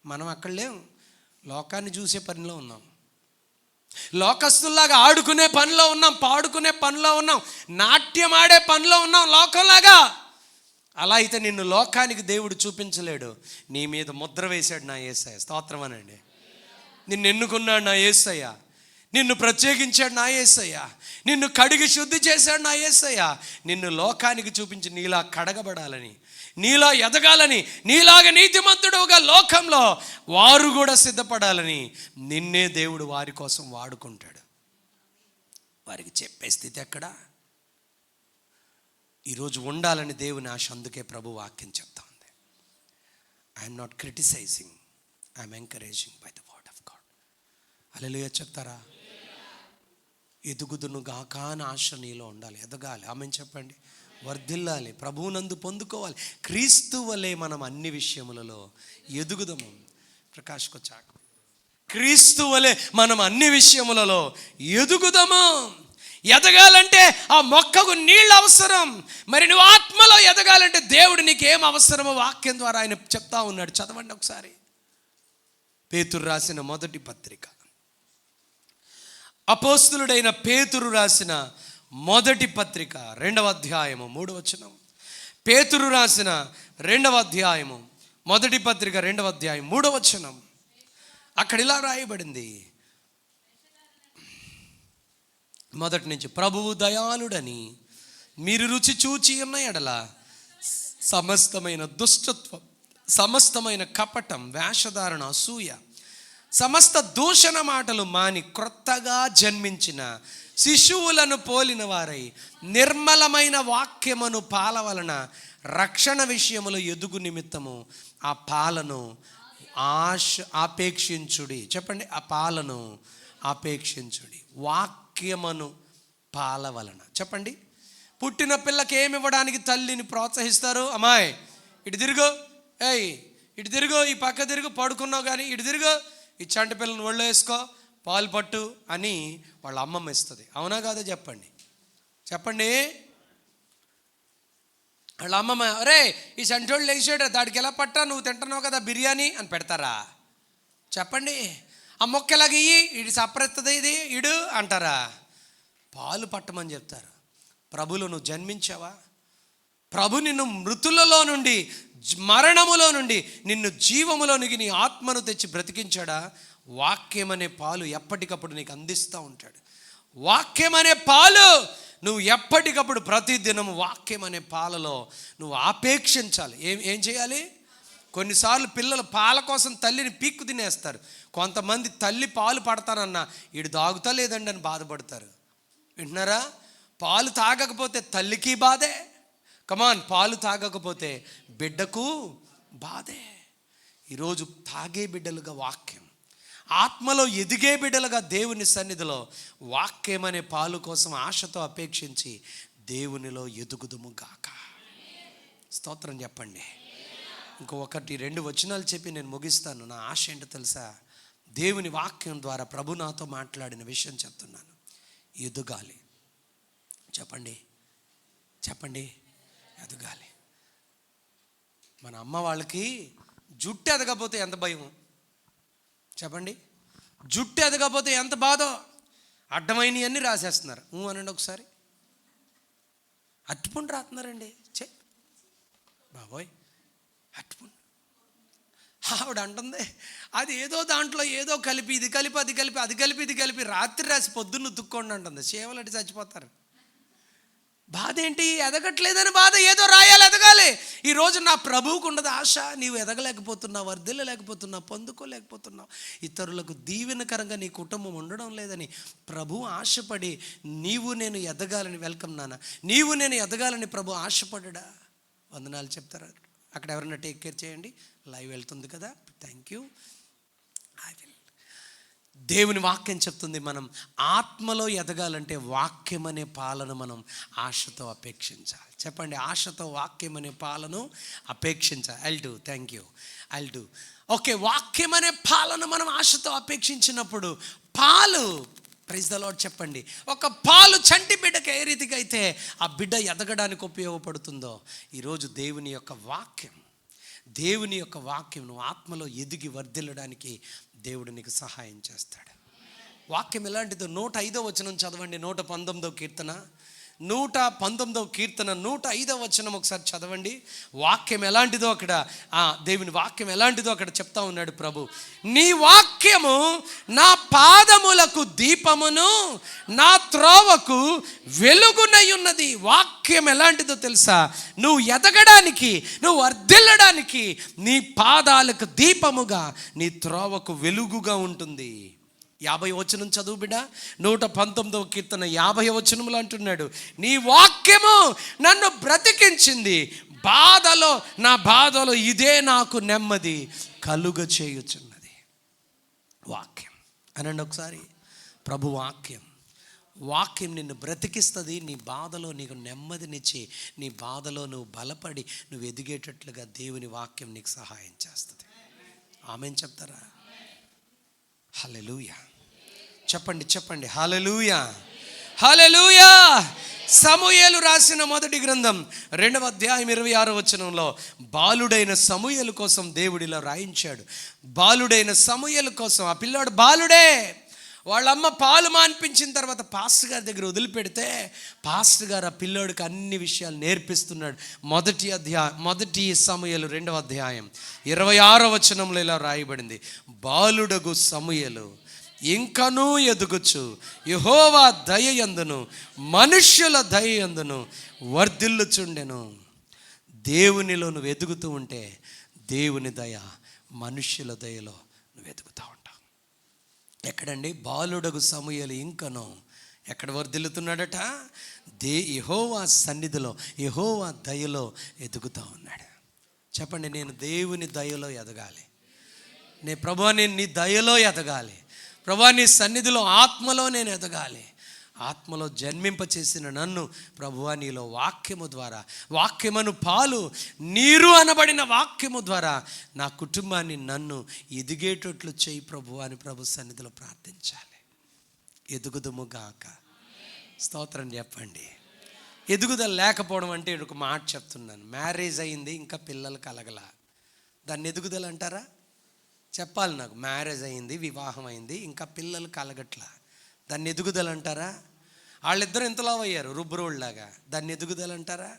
A: మనం అక్కడ లేం. లోకాన్ని చూసే పనిలో ఉన్నాం, లోకస్తుల్లాగా ఆడుకునే పనిలో ఉన్నాం, పాడుకునే పనిలో ఉన్నాం, నాట్యం ఆడే పనిలో ఉన్నాం లోకంలాగా. అలా అయితే నిన్ను లోకానికి దేవుడు చూపించలేడు. నీ మీద ముద్ర వేశాడు నా యేసయ్య. స్తోత్రం అనండి. నిన్ను ఎన్నుకున్నాడు నా యేసయ్య, నిన్ను ప్రత్యేకించాడు నా యేసయ్య, నిన్ను కడిగి శుద్ధి చేశాడు నా యేసయ్య. నిన్ను లోకానికి చూపించి నీలా కడగబడాలని, నీలా ఎదగాలని, నీలాగా నీతిమంతుడుగా లోకంలో వారు కూడా సిద్ధపడాలని నిన్నే దేవుడు వారి కోసం వాడుకుంటాడు. వారికి చెప్పే స్థితి ఎక్కడా? ఈరోజు ఉండాలని దేవుని ఆశ. అందుకే ప్రభు వాక్యం చెప్తా ఉంది, I'm not criticising, I'm encouraging by the word of God. Hallelujah చెప్తారా? ఎదుగుదును గాక అని ఆశ నీలో ఉండాలి, ఎదగాలి. ఆమెన్ చెప్పండి. వర్ధిల్లాలి, ప్రభువునందు పొందుకోవాలి. క్రీస్తు వలె మనం అన్ని విషయములలో ఎదుగుదము. ప్రకాష్కొచ్చాక క్రీస్తు వలె మనం అన్ని విషయములలో ఎదుగుదము. ఎదగాలంటే ఆ మొక్కకు నీళ్ళు అవసరం. మరి నువ్వు ఆత్మలో ఎదగాలంటే దేవుడు నీకు ఏం అవసరమో వాక్యం ద్వారా ఆయన చెప్తా ఉన్నాడు. చదవండి ఒకసారి. పేతురు రాసిన మొదటి పత్రిక, అపోస్తులుడైన పేతురు రాసిన మొదటి పత్రిక 2వ అధ్యాయము 3వ వచనం. పేతురు రాసిన 2వ అధ్యాయము మొదటి పత్రిక 2వ అధ్యాయం 3వ వచనం. అక్కడ ఇలా రాయబడింది, మొదటి నుంచి, ప్రభువు దయాళుడని మీరు రుచి చూచి ఉన్న ఎడల సమస్తమైన దుష్టత్వం, సమస్తమైన కపటం, వేషధారణ, అసూయ, సమస్త దూషణ మాటలు మాని క్రొత్తగా జన్మించిన శిశువులను పోలిన వారై నిర్మలమైన వాక్యమును పాల వలన రక్షణ విషయములో ఎదుగు నిమిత్తము ఆ పాలను ఆపేక్షించుడి. చెప్పండి, ఆ పాలను ఆపేక్షించుడి. వాక్యమును పాల వలన. చెప్పండి, పుట్టిన పిల్లకి ఏమి ఇవ్వడానికి తల్లిని ప్రోత్సహిస్తారు? అమ్మాయి ఇటు తిరుగు, ఇటు తిరుగు, ఈ పక్క తిరుగు, పడుకున్నావు కానీ ఇటు తిరుగు, ఈ చంటి పిల్లని ఒళ్ళు వేసుకో, పాలు పట్టు అని వాళ్ళ అమ్మమ్మ ఇస్తుంది. అవునా కాదా చెప్పండి? చెప్పండి. వాళ్ళ అమ్మమ్మ, అరే ఈ చంటోళ్ళు లేచాడు, దాడికి ఎలా పట్టా, నువ్వు తింటున్నావు కదా బిర్యానీ అని పెడతారా? చెప్పండి. ఆ మొక్క ఎలాగ ఇయ్యి, ఇటు సపరెత్తది ఇది ఇడు అంటారా? పాలు పట్టమని చెప్తారు. ప్రభులో నువ్వు జన్మించావా? ప్రభు నిన్ను మృతులలో నుండి, మరణములో నుండి నిన్ను జీవములోనికి నీ ఆత్మను తెచ్చి బ్రతికించాడా? వాక్యం అనే పాలు ఎప్పటికప్పుడు నీకు అందిస్తూ ఉంటాడు. వాక్యం అనే పాలు నువ్వు ఎప్పటికప్పుడు ప్రతిదినము వాక్యం అనే పాలలో నువ్వు ఆపేక్షించాలి. ఏం చేయాలి? కొన్నిసార్లు పిల్లలు పాల కోసం తల్లిని పీక్కు తినేస్తారు. కొంతమంది తల్లి పాలు పడతానన్నా ఈడు తాగుతా లేదండి అని బాధపడతారు. వింటున్నారా? పాలు తాగకపోతే తల్లికి బాధే, కమాన్, పాలు తాగకపోతే బిడ్డకు బాధే. ఈరోజు తాగే బిడ్డలుగా వాక్యం, ఆత్మలో ఎదిగే బిడ్డలుగా దేవుని సన్నిధిలో వాక్యం అనే పాలు కోసం ఆశతో అపేక్షించి దేవునిలో ఎదుగుదుము గాక. స్తోత్రం చెప్పండి. ఇంకొకటి 2 వచనాలు చెప్పి నేను ముగిస్తాను. నా ఆశ ఏంటో తెలుసా? దేవుని వాక్యం ద్వారా ప్రభు నాతో మాట్లాడిన విషయం చెప్తున్నాను. ఎదగాలి. చెప్పండి చెప్పండి, ఎదగాలి. మన అమ్మ వాళ్ళకి జుట్టు ఎదగకపోతే ఎంత భయం చెప్పండి. జుట్టు ఎదగకపోతే ఎంత బాధో. అడ్డమైనవన్నీ రాసేస్తున్నారు. అనండి ఒకసారి. అట్టుపుండు రాస్తున్నారండి. బాబోయ్, అట్టుపుండు. ఆవిడ అంటుంది అది ఏదో దాంట్లో ఏదో కలిపి ఇది కలిపి అది కలిపి అది కలిపి ఇది కలిపి రాత్రి రాసి పొద్దున్న ఉతుక్కోండి అంటుంది. చేవలటి చచ్చిపోతారు. బాధ ఏంటి? ఎదగట్లేదని బాధ. ఏదో రాయాలి, ఎదగాలి. ఈరోజు నా ప్రభువుకు ఉన్నది ఆశ. నీవు ఎదగలేకపోతున్నావు, వర్ధిల్లలేకపోతున్నావు, పొందుకోలేకపోతున్నావు, ఇతరులకు దీవెనకరంగా నీ కుటుంబం ఉండడం లేదని ప్రభు ఆశపడి నీవు నేను ఎదగాలని, వెల్కమ్ నాన్న, నీవు నేను ఎదగాలని ప్రభు ఆశపడ్డా. వందనాలు చెప్తారా? అక్కడ ఎవరైనా టేక్ కేర్ చేయండి. లైవ్ వెళ్తుంది కదా. Thank you. I will. దేవుని వాక్యం చెప్తుంది, మనం ఆత్మలో ఎదగాలంటే వాక్యం అనే పాలను మనం ఆశతో అపేక్షించాలి. చెప్పండి, ఆశతో వాక్యం అనే పాలను అపేక్షించాలి. I'll do. Thank you. I'll do. Okay, వాక్యం అనే పాలను మనం ఆశతో అపేక్షించినప్పుడు పాలు, ప్రైజ్ ద లార్డ్ చెప్పండి, ఒక పాలు చంటి బిడ్డకి ఏ రీతిగా అయితే ఆ బిడ్డ ఎదగడానికి ఉపయోగపడుతుందో, ఈరోజు దేవుని యొక్క వాక్యం, దేవుని యొక్క వాక్యం నువ్వు ఆత్మలో ఎదిగి వర్ధిల్లడానికి దేవుడు నీకు సహాయం చేస్తాడు. వాక్యం ఎలాంటిదో 105వ వచనం చదవండి. 119వ కీర్తన 119వ కీర్తన 105వ వచనం ఒకసారి చదవండి. వాక్యం ఎలాంటిదో అక్కడ, దేవుని వాక్యం ఎలాంటిదో అక్కడ చెప్తా ఉన్నాడు ప్రభు. నీ వాక్యము నా పాదములకు దీపమును, నా త్రోవకు వెలుగునై ఉన్నది. వాక్యం ఎలాంటిదో తెలుసా? నువ్వు ఎదగడానికి, నువ్వు వర్ధిల్లడానికి నీ పాదాలకు దీపముగా, నీ త్రోవకు వెలుగుగా ఉంటుంది. 50వ వచనం చదువు బిడ్డ. 119వ కీర్తన 50వ వచనంలో అంటున్నాడు, నీ వాక్యము నన్ను బ్రతికించింది, బాధలో, నా బాధలో ఇదే నాకు నెమ్మది కలుగ చేయుచున్నది. వాక్యం అనండి ఒకసారి. ప్రభు వాక్యం, వాక్యం నిన్ను బ్రతికిస్తుంది. నీ బాధలో నీకు నెమ్మదినిచ్చి, నీ బాధలో నువ్వు బలపడి నువ్వు ఎదిగేటట్లుగా దేవుని వాక్యం నీకు సహాయం చేస్తుంది. ఆమేన్ చెప్తారా? హల్లెలూయా చెప్పండి, చెప్పండి హల్లెలూయా, హల్లెలూయా. సమూయేలు రాసిన మొదటి గ్రంథం 2వ అధ్యాయం 26వ వచనంలో బాలుడైన సమూయేలు కోసం దేవుడిలా రాయించాడు. బాలుడైన సమూయేలు కోసం, ఆ పిల్లాడు బాలుడే. వాళ్ళమ్మ పాలు మాన్పించిన తర్వాత పాస్టర్ గారి దగ్గర వదిలిపెడితే పాస్టర్ గారు ఆ పిల్లోడికి అన్ని విషయాలు నేర్పిస్తున్నాడు. మొదటి సమూయేలు 2వ అధ్యాయం 26వ వచనంలో ఇలా రాయబడింది, బాలుడగు సమూయేలు ఇంకనూ ఎదుగుచు యెహోవా దయయందును మనుష్యుల దయయందును వర్ధిల్లుచుండెను. దేవునిలో నువ్వు ఎదుగుతూ ఉంటే దేవుని దయ, మనుష్యుల దయలో నువ్వు ఎదుగుతూ ఉంటావు. ఎక్కడండి? బాలుడగు సమూయేలు ఇంకనూ ఎక్కడ వర్ధిల్లుతున్నాడట? యెహోవా సన్నిధిలో, యెహోవా దయలో ఎదుగుతూ ఉన్నాడు. చెప్పండి, నేను దేవుని దయలో ఎదగాలి. ప్రభువా నేను నీ దయలో ఎదగాలి. ప్రభువా నీ సన్నిధిలో ఆత్మలో నేను ఎదగాలి. ఆత్మలో జన్మింపచేసిన నన్ను ప్రభువా నీలో వాక్యము ద్వారా, వాక్యమును పాలు నీరు అనబడిన వాక్యము ద్వారా నా కుటుంబాన్ని, నన్ను ఎదిగేటట్లు చేయి ప్రభువా అని ప్రభు సన్నిధిలో ప్రార్థించాలి. ఎదుగుదుము గాక. స్తోత్రం చెప్పండి. ఎదుగుదల లేకపోవడం అంటే ఒక మాట చెప్తున్నాను, మ్యారేజ్ అయింది ఇంకా పిల్లలు కలగల, దాన్ని ఎదుగుదల అంటారా? చెప్పాలి నాకు. మ్యారేజ్ అయింది, వివాహం అయింది, ఇంకా పిల్లలు కలగట్లా, దాన్ని ఎదుగుదల అంటారా? వాళ్ళిద్దరు ఇంతలా అయ్యారు రుబ్బురోళ్ళలాగా, దాన్ని ఎదుగుదల అంటారా?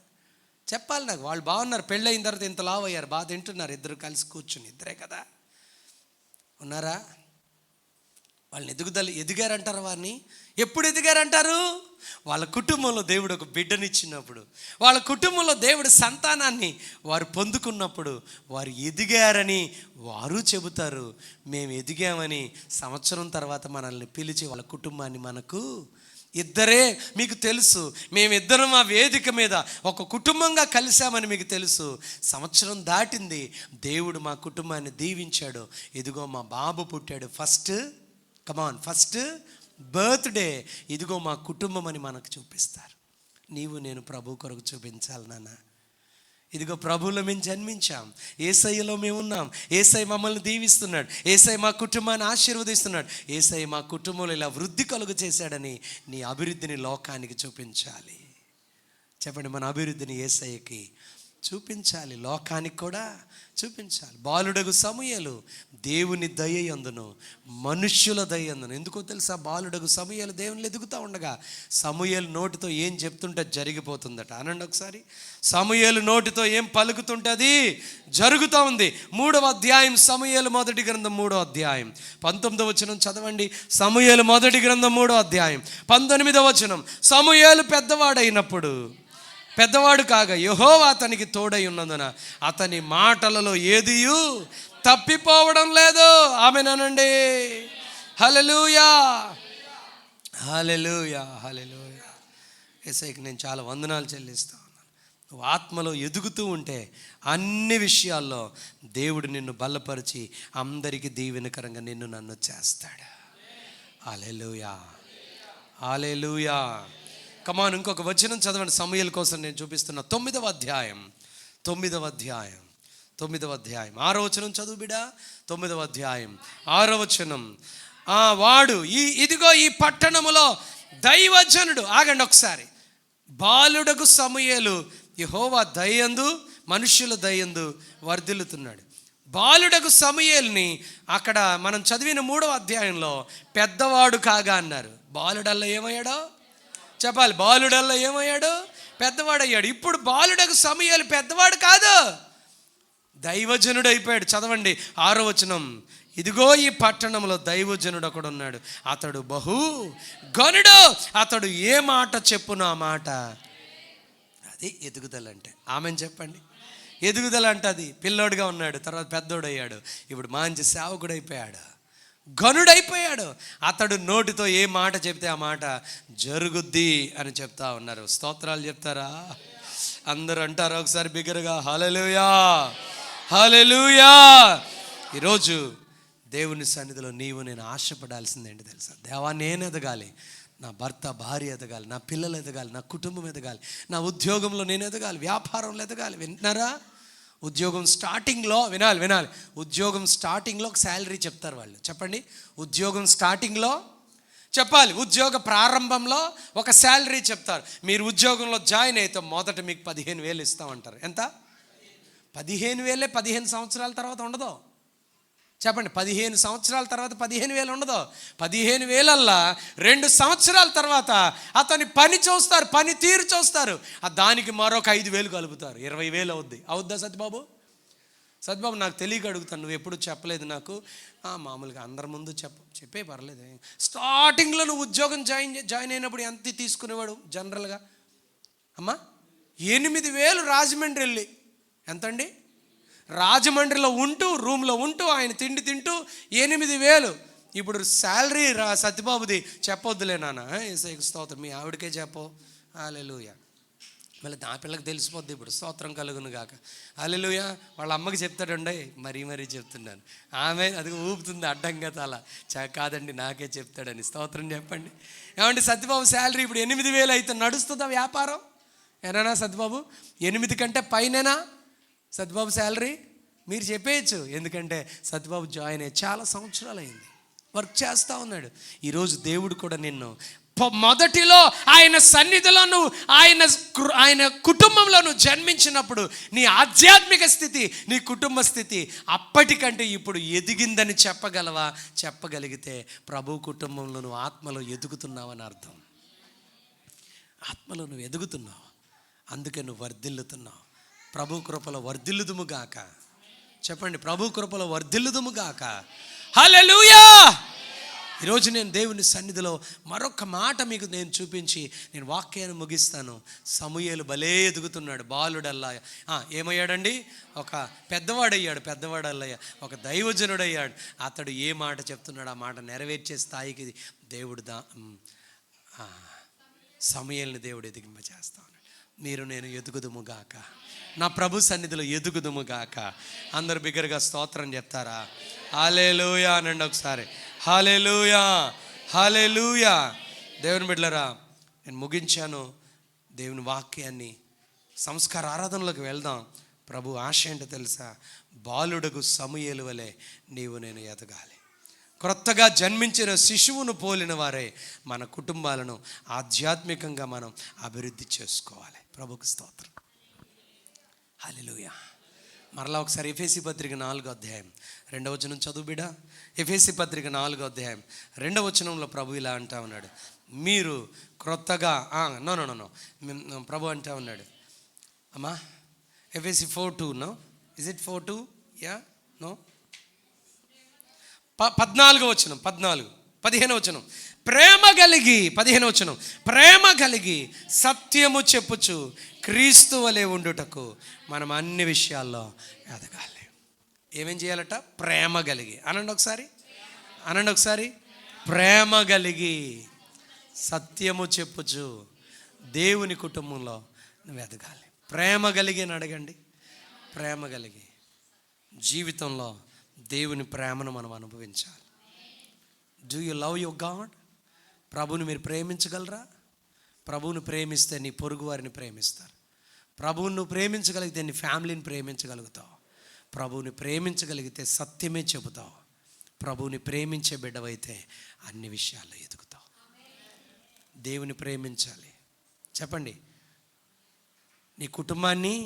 A: చెప్పాలి నాకు. వాళ్ళు బాగున్నారు, పెళ్ళయిన తర్వాత ఇంతలా అయ్యారు, బాగా తింటున్నారు, ఇద్దరు కలిసి కూర్చుని, ఇద్దరే కదా ఉన్నారా? వాళ్ళని ఎదిగారంటారు. వారిని ఎప్పుడు ఎదిగారంటారు? వాళ్ళ కుటుంబంలో దేవుడు ఒక బిడ్డనిచ్చినప్పుడు, వాళ్ళ కుటుంబంలో దేవుడు సంతానాన్ని వారు పొందుకున్నప్పుడు వారు ఎదిగారని వారు చెబుతారు. మేము ఎదిగామని సంవత్సరం తర్వాత మనల్ని పిలిచి వాళ్ళ కుటుంబాన్ని మనకు ఇద్దరే, మీకు తెలుసు, మేమిద్దరం ఆ వేదిక మీద ఒక కుటుంబంగా కలిసామని మీకు తెలుసు. సంవత్సరం దాటింది, దేవుడు మా కుటుంబాన్ని దీవించాడు. ఇదిగో మా బాబు పుట్టాడు, ఫస్ట్ బర్త్డే, ఇదిగో మా కుటుంబం అని మనకు చూపిస్తారు. నీవు నేను ప్రభు కొరకు చూపించాలి నాన్న. ఇదిగో ప్రభువులో మేము జన్మించాం, యేసయ్యలో మేము ఉన్నాం, యేసయ్య మమ్మల్ని దీవిస్తున్నాడు, యేసయ్య మా కుటుంబాన్ని ఆశీర్వదిస్తున్నాడు, యేసయ్య మా కుటుంబంలో ఇలా వృద్ధి కలుగు చేశాడని నీ అభివృద్ధిని లోకానికి చూపించాలి. చెప్పండి, మన అభివృద్ధిని యేసయ్యకి చూపించాలి, లోకానికి కూడా చూపించాలి. బాలుడగు సమూయేలు దేవుని దయ యందును మనుష్యుల దయ యందును. ఎందుకో తెలుసా? బాలుడగు సమూయేలు దేవుని ఎదుగుతూ ఉండగా సమూయేలు నోటితో ఏం చెప్తుంటే జరిగిపోతుందట. అనండి ఒకసారి. సమూయేలు నోటితో ఏం పలుకుతుంటుంది జరుగుతూ ఉంది. 3వ అధ్యాయం సమూయేలు మొదటి గ్రంథం 3వ అధ్యాయం 19వ వచనం చదవండి. సమూయేలు మొదటి గ్రంథం 3వ అధ్యాయం 19వ వచనం. సమూయేలు పెద్దవాడు కాగా యెహోవా అతనికి తోడై ఉన్నందున అతని మాటలలో ఏదియు తప్పిపోవడం లేదు. ఆమేనండి. హల్లెలూయా, హల్లెలూయా, హల్లెలూయా. యేసయ్యకి నేను చాలా వందనాలు చెల్లిస్తా ఉన్నాను. నువ్వు ఆత్మలో ఎదుగుతూ ఉంటే అన్ని విషయాల్లో దేవుడు నిన్ను బలపరిచి అందరికీ దీవెనకరంగా నన్ను చేస్తాడు. హల్లెలూయా, హల్లెలూయా. కమాన్, ఇంకొక వచనం చదవండి. సమూయేలు కోసం నేను చూపిస్తున్నా. 9వ అధ్యాయం 6వ వచనం చదువు బిడా. 9వ అధ్యాయం 6వ వచనం. వాడు ఇదిగో ఈ పట్టణములో దైవజనుడు. ఆగండి ఒకసారి. బాలుడకు సమూయేలు యెహోవా దయందు మనుష్యుల దయందు వర్ధిల్లుతున్నాడు. బాలుడకు సమూయేలుని అక్కడ మనం చదివిన 3వ అధ్యాయంలో పెద్దవాడు కాగా అన్నారు. బాలుడల్లా ఏమయ్యాడో చెప్పాలి. బాలుడల్లా ఏమయ్యాడు? పెద్దవాడయ్యాడు. ఇప్పుడు బాలుడకు సమూయేలు పెద్దవాడు కాదు, దైవజనుడు అయిపోయాడు. చదవండి 6వ వచనం. ఇదిగో ఈ పట్టణంలో దైవజనుడు ఒకడున్నాడు, అతడు బహు ఘనుడు, అతడు ఏ మాట చెప్పును ఆ మాట. అది ఎదుగుదల అంటే. ఆమెను చెప్పండి. ఎదుగుదల అంటే అది. పిల్లోడుగా ఉన్నాడు, తర్వాత పెద్దోడయ్యాడు, ఇప్పుడు మంచి సేవకుడు అయిపోయాడు, ఘనుడైపోయాడు. అతడు నోటితో ఏ మాట చెప్తే ఆ మాట జరుగుద్ది అని చెప్తా ఉన్నారు. స్తోత్రాలు చెప్తారా? అందరూ అంటారా ఒకసారి బిగ్గరగా? హల్లెలూయా, హల్లెలూయా. ఈరోజు దేవుని సన్నిధిలో నేను ఆశపడాల్సింది ఏంటి తెలుసా? దేవా, నేను ఎదగాలి, నా భర్త భార్య ఎదగాలి, నా పిల్లలు ఎదగాలి, నా కుటుంబం ఎదగాలి, నా ఉద్యోగంలో నేను ఎదగాలి, వ్యాపారంలో ఎదగాలి. వింటున్నారా? ఉద్యోగం స్టార్టింగ్లో వినాలి. ఉద్యోగం స్టార్టింగ్లో ఒక శాలరీ చెప్తారు వాళ్ళు. చెప్పండి. ఉద్యోగం స్టార్టింగ్లో చెప్పాలి. ఉద్యోగ ప్రారంభంలో ఒక శాలరీ చెప్తారు. మీరు ఉద్యోగంలో జాయిన్ అయితే మొదట మీకు 15,000 ఇస్తామంటారు. ఎంత? 15,000. 15 సంవత్సరాల తర్వాత ఉండదు. చెప్పండి. 15 సంవత్సరాల తర్వాత 15,000 ఉండదు. 15,000 2 సంవత్సరాల తర్వాత అతని పని చూస్తారు, పని తీరు చూస్తారు. దానికి మరొక 5,000 కలుపుతారు. 20,000 అవుద్దా సత్యబాబు? సత్యబాబు, నాకు తెలియక అడుగుతాను, నువ్వు ఎప్పుడు చెప్పలేదు నాకు. మామూలుగా అందరి ముందు చెప్పే పర్లేదు. స్టార్టింగ్లో నువ్వు ఉద్యోగం జాయిన్ అయినప్పుడు ఎంత తీసుకునేవాడు జనరల్గా? అమ్మా, 8,000 రాజమండ్రి వెళ్ళి. ఎంతండి? రాజమండ్రిలో ఉంటూ, రూమ్లో ఉంటూ, ఆయన తిండి తింటూ 8,000. ఇప్పుడు శాలరీ సత్యబాబుది చెప్పొద్దులే నాన్న, యేసయ్యకు స్తోత్రం, మీ ఆవిడకే చెప్పు. హల్లెలూయా. మళ్ళీ నా పిల్లకి తెలిసిపోద్ది ఇప్పుడు. స్తోత్రం కలుగును గాక. హల్లెలూయా. వాళ్ళ అమ్మకి చెప్తాడండి. మరీ చెప్తున్నాను. ఆమె అది ఊపుతుంది అడ్డంగా తల. కాదండి, నాకే చెప్తాడని. స్తోత్రం చెప్పండి. ఏమంటే సత్యబాబు శాలరీ ఇప్పుడు 8,000 అయితే నడుస్తుందా వ్యాపారం? ఏనా సత్యబాబు? 8 కంటే పైనేనా సత్యబాబు శాలరీ? మీరు చెప్పేయచ్చు. ఎందుకంటే సత్యబాబు జాయిన్ అయ్యి చాలా సంవత్సరాలు అయింది, వర్క్ చేస్తూ ఉన్నాడు. ఈరోజు దేవుడు కూడా నిన్ను మొదటిలో ఆయన సన్నిధిలో నువ్వు ఆయన కుటుంబంలో నువ్వు జన్మించినప్పుడు నీ ఆధ్యాత్మిక స్థితి, నీ కుటుంబ స్థితి అప్పటికంటే ఇప్పుడు ఎదిగిందని చెప్పగలవా? చెప్పగలిగితే ప్రభు కుటుంబంలో నువ్వు ఆత్మలో ఎదుగుతున్నావు అని అర్థం. ఆత్మలో నువ్వు ఎదుగుతున్నావు, అందుకే నువ్వు వర్ధిల్లుతున్నావు. ప్రభు కృపలో వర్ధిల్లుదుముగాక. చెప్పండి, ప్రభు కృపలో వర్ధిల్లుదుముగాక. హల్లెలూయా. ఈరోజు నేను దేవుని సన్నిధిలో మరొక మాట మీకు నేను చూపించి నేను వాక్యాన్ని ముగిస్తాను. సమూయేలు భలే ఎదుగుతున్నాడు. బాలుడల్లా ఏమయ్యాడండి? ఒక పెద్దవాడల్లయ్య ఒక దైవజనుడయ్యాడు. అతడు ఏ మాట చెప్తున్నాడు ఆ మాట నెరవేర్చే స్థాయికి దేవుడు సమూయేలుని దేవుడు ఎదిగింపజేస్తా ఉన్నాడు. నేను ఎదుగుదుముగాక, నా ప్రభు సన్నిధిలో ఎదుగుదుముగాక. అందరు బిగ్గరగా స్తోత్రం చెప్తారా? హల్లెలూయా అనండి ఒకసారి. హల్లెలూయా, హల్లెలూయా. దేవుని బిడ్డలారా, నేను ముగించాను. దేవుని వాక్యాన్ని సంస్కార ఆరాధనలోకి వెళ్దాం. ప్రభు ఆశ ఏంటో తెలుసా? బాలుడకు సమూయేలు వలె నీవు నేను ఎదగాలి. క్రొత్తగా జన్మించిన శిశువును పోలిన వారే మన కుటుంబాలను ఆధ్యాత్మికంగా మనం అభివృద్ధి చేసుకోవాలి. ప్రభుకు స్తోత్రం. హల్లెలూయా. మరలా ఒకసారి ఎఫెసీ పత్రిక 4వ అధ్యాయం 2వ వచనం చదువు బిడ్డ. ఎఫెసీ పత్రిక 4వ అధ్యాయం 2వ వచనంలో ప్రభు ఇలా అంటా ఉన్నాడు, మీరు క్రొత్తగా నో ప్రభు అంటా ఉన్నాడు అమ్మా, Ephesians 4:2 no, is it 4:2? Yeah, no, 14వ వచనం, 15వ వచనం, ప్రేమ కలిగి, 15వ వచనం, ప్రేమ కలిగి సత్యము చెప్పుచు క్రీస్తు వలె ఉండుటకు మనం అన్ని విషయాల్లో ఎదగాలి. ఏమేం చేయాలట? ప్రేమ కలిగి. అనండి ఒకసారి, ప్రేమ కలిగి సత్యము చెప్పుచు దేవుని కుటుంబంలో నువ్వు ఎదగాలి. ప్రేమ కలిగి అని అడగండి. ప్రేమ కలిగి జీవితంలో దేవుని ప్రేమను మనం అనుభవించాలి. Do you love your God? ప్రభువుని మీరు ప్రేమించగలరా? ప్రభువుని ప్రేమిస్తే నీ పొరుగు వారిని ప్రేమిస్తారు. ప్రభువుని నువ్వు ప్రేమించగలిగితే నీ ఫ్యామిలీని ప్రేమించగలుగుతావు. ప్రభువుని ప్రేమించగలిగితే సత్యమే చెబుతావు. ప్రభువుని ప్రేమించే బిడ్డవైతే అన్ని విషయాల్లో ఎదుగుతావు. దేవుని ప్రేమించాలి. చెప్పండి, నీ కుటుంబాన్ని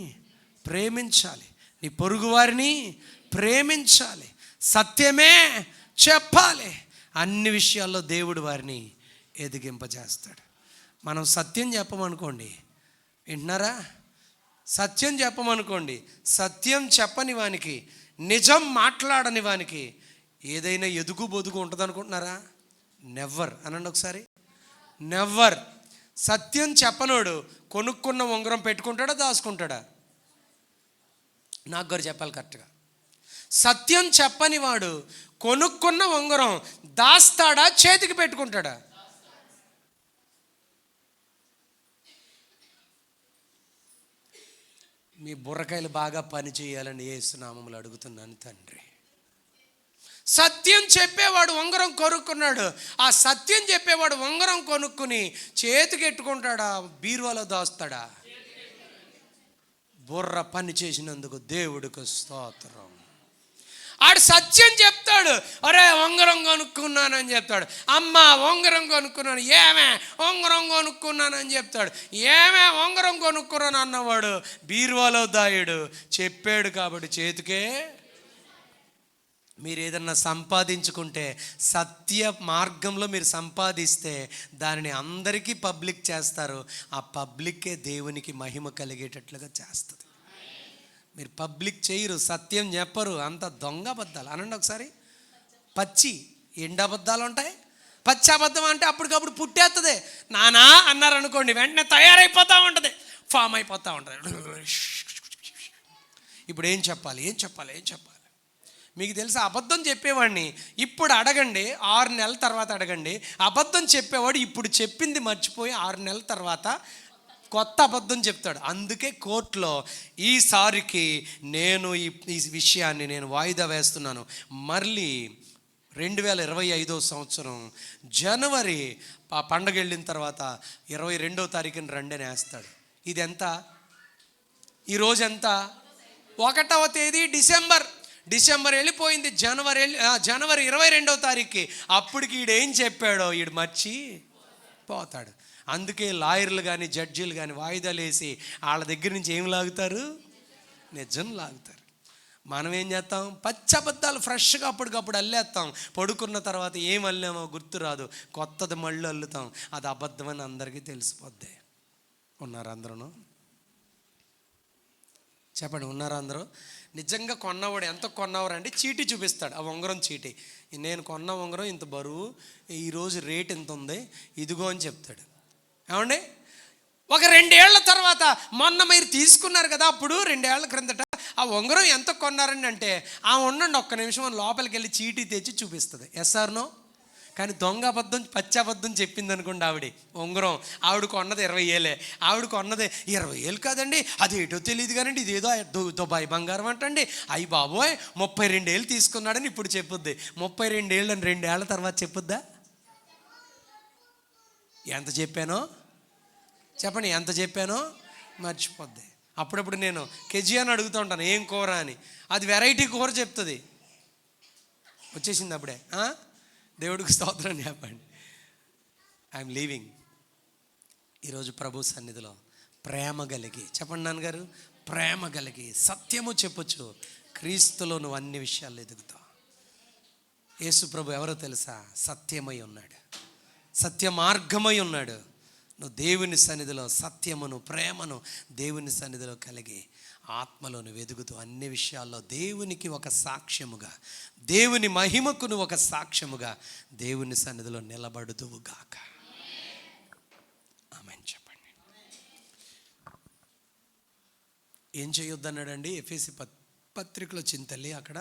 A: ప్రేమించాలి, నీ పొరుగు వారిని ప్రేమించాలి, సత్యమే చెప్పాలి. అన్ని విషయాల్లో దేవుడు వారిని ఎదిగింపజేస్తాడు. మనం సత్యం చెప్పమనుకోండి, వింటున్నారా? సత్యం చెప్పమనుకోండి, సత్యం చెప్పని వానికి, నిజం మాట్లాడని వానికి ఏదైనా ఎదుగు బొదుగు ఉంటుంది అనుకుంటున్నారా? నెవ్వర్. అనండి ఒకసారి, నెవ్వర్. సత్యం చెప్పనోడు కొనుక్కున్న ఉంగరం పెట్టుకుంటాడా, దాచుకుంటాడా? నాకు గారు చెప్పాలి కరెక్ట్గా. సత్యం చెప్పని వాడు కొనుక్కున్న ఉంగరం దాస్తాడా, చేతికి పెట్టుకుంటాడా? మీ బుర్రకాయలు బాగా పని చేయాలని యేసు నామములో అడుగుతున్నాను తండ్రి. సత్యం చెప్పేవాడు ఉంగరం కొనుక్కున్నాడు. ఆ సత్యం చెప్పేవాడు ఉంగరం కొనుక్కుని చేతికి ఎట్టుకుంటాడా, బీరువాలో దాస్తాడా? బుర్ర పని చేసినందుకు దేవుడికి స్తోత్రం. ఆడు సత్యం చెప్తాడు, అరే ఉంగరం కొనుక్కున్నానని చెప్తాడు. అమ్మ ఉంగరం కొనుక్కున్నాను, ఏమే ఉంగరం కొనుక్కున్నానని చెప్తాడు. ఏమే ఉంగరం కొనుక్కున్నాను అన్నవాడు బీరువాలో దాయుడు. చెప్పాడు కాబట్టి చేతికే. మీరు ఏదన్నా సంపాదించుకుంటే, సత్య మార్గంలో మీరు సంపాదిస్తే దానిని అందరికీ పబ్లిక్ చేస్తారు. ఆ పబ్లిక్కే దేవునికి మహిమ కలిగేటట్లుగా చేస్తుంది. మీరు పబ్లిక్ చేయరు, సత్యం చెప్పరు, అంత దొంగ అబద్ధాలు. అనండి ఒకసారి, పచ్చి ఎండు అబద్ధాలు ఉంటాయి. పచ్చి అబద్ధం అంటే అప్పటికప్పుడు పుట్టేస్తుంది. నానా అన్నారు అనుకోండి, వెంటనే తయారైపోతూ ఉంటుంది, ఫామ్ అయిపోతూ ఉంటుంది. ఇప్పుడు ఏం చెప్పాలి? మీకు తెలుసా, అబద్ధం చెప్పేవాడిని ఇప్పుడు అడగండి, 6 నెలల తర్వాత అడగండి. అబద్ధం చెప్పేవాడు ఇప్పుడు చెప్పింది మర్చిపోయి 6 నెలల తర్వాత కొత్త అబద్ధం చెప్తాడు. అందుకే కోర్టులో ఈసారికి నేను ఈ విషయాన్ని నేను వాయిదా వేస్తున్నాను. మళ్ళీ 2025వ సంవత్సరం జనవరి పండగ వెళ్ళిన తర్వాత 22వ తారీఖున రండి వేస్తాడు. ఇది ఎంత? ఈరోజు ఎంత? 1వ తేదీ డిసెంబర్ వెళ్ళిపోయింది. జనవరి 22వ తారీఖుకి అప్పటికి ఈడేం చెప్పాడో ఈడు మర్చి పోతాడు. అందుకే లాయర్లు కానీ జడ్జీలు కానీ వాయిదాలు వేసి వాళ్ళ దగ్గర నుంచి ఏం లాగుతారు? నిజం లాగుతారు. మనం ఏం చేస్తాం? పచ్చబద్దాలు ఫ్రెష్గా అప్పటికప్పుడు అల్లేస్తాం. పడుకున్న తర్వాత ఏం అల్లామో గుర్తు రాదు, కొత్తది మళ్ళీ అల్లుతాం. అది అబద్ధమని అందరికీ తెలిసిపోద్ది. ఉన్నారు అందరూ? చెప్పండి, ఉన్నారా అందరూ? నిజంగా కొన్నవాడు ఎంత కొన్నవారంటే చీటీ చూపిస్తాడు, ఆ ఉంగరం చీటీ. నేను కొన్న ఉంగరం ఇంత బరువు, ఈరోజు రేట్ ఎంత ఉంది, ఇదిగో అని చెప్తాడు. ఏమండి, ఒక 2 ఏళ్ల తర్వాత, మొన్న మీరు తీసుకున్నారు కదా, అప్పుడు 2 ఏళ్ల క్రిందట ఆ ఉంగరం ఎంత కొన్నారని అంటే, ఆ ఉండండి ఒక్క నిమిషం లోపలికి వెళ్ళి చీటీ తెచ్చి చూపిస్తుంది. Yes or no? కానీ దొంగ అబద్ధం, పచ్చి అబద్ధం చెప్పింది అనుకోండి. ఉంగరం ఆవిడ కొన్నది 20,000, ఆవిడ కొన్నది 20,000 కాదండి, అది ఏటో తెలియదు కానండి, ఇదేదో దుబాయ్ బంగారం అంటండి, అయ్యి బాబోయ్ 32 ఏళ్ళు తీసుకున్నాడని ఇప్పుడు చెప్పుద్ది. 32 ఏళ్ళు అని 2 ఏళ్ల తర్వాత చెప్పుద్దా? ఎంత చెప్పానో చెప్పండి, ఎంత చెప్పానో మర్చిపోద్ది. అప్పుడప్పుడు నేను కెజీ అని అడుగుతూ ఉంటాను, ఏం కూర అని. అది వెరైటీ కూర చెప్తుంది. వచ్చేసింది అప్పుడే. దేవుడికి స్తోత్రం చెప్పండి. I'm leaving. ఈరోజు ప్రభు సన్నిధిలో ప్రేమ కలిగి, చెప్పండి నాన్నగారు, ప్రేమ కలిగి సత్యము చెప్పొచ్చు. క్రీస్తులో నువ్వు అన్ని విషయాలు ఎదుగుతావు. యేసు ప్రభు ఎవరో తెలుసా? సత్యమై ఉన్నాడు, సత్య మార్గమై ఉన్నాడు. నువ్వు దేవుని సన్నిధిలో సత్యమును, ప్రేమను దేవుని సన్నిధిలో కలిగి ఆత్మలో నువ్వు ఎదుగుతూ అన్ని విషయాల్లో దేవునికి ఒక సాక్ష్యముగా, దేవుని మహిమకు నువ్వు ఒక సాక్ష్యముగా దేవుని సన్నిధిలో నిలబడుదువు గాక. ఆమేన్ చెప్పండి. ఏం చేయొద్దన్నాడండి ఎఫెసీ పత్రికలో చింతల్లి? అక్కడ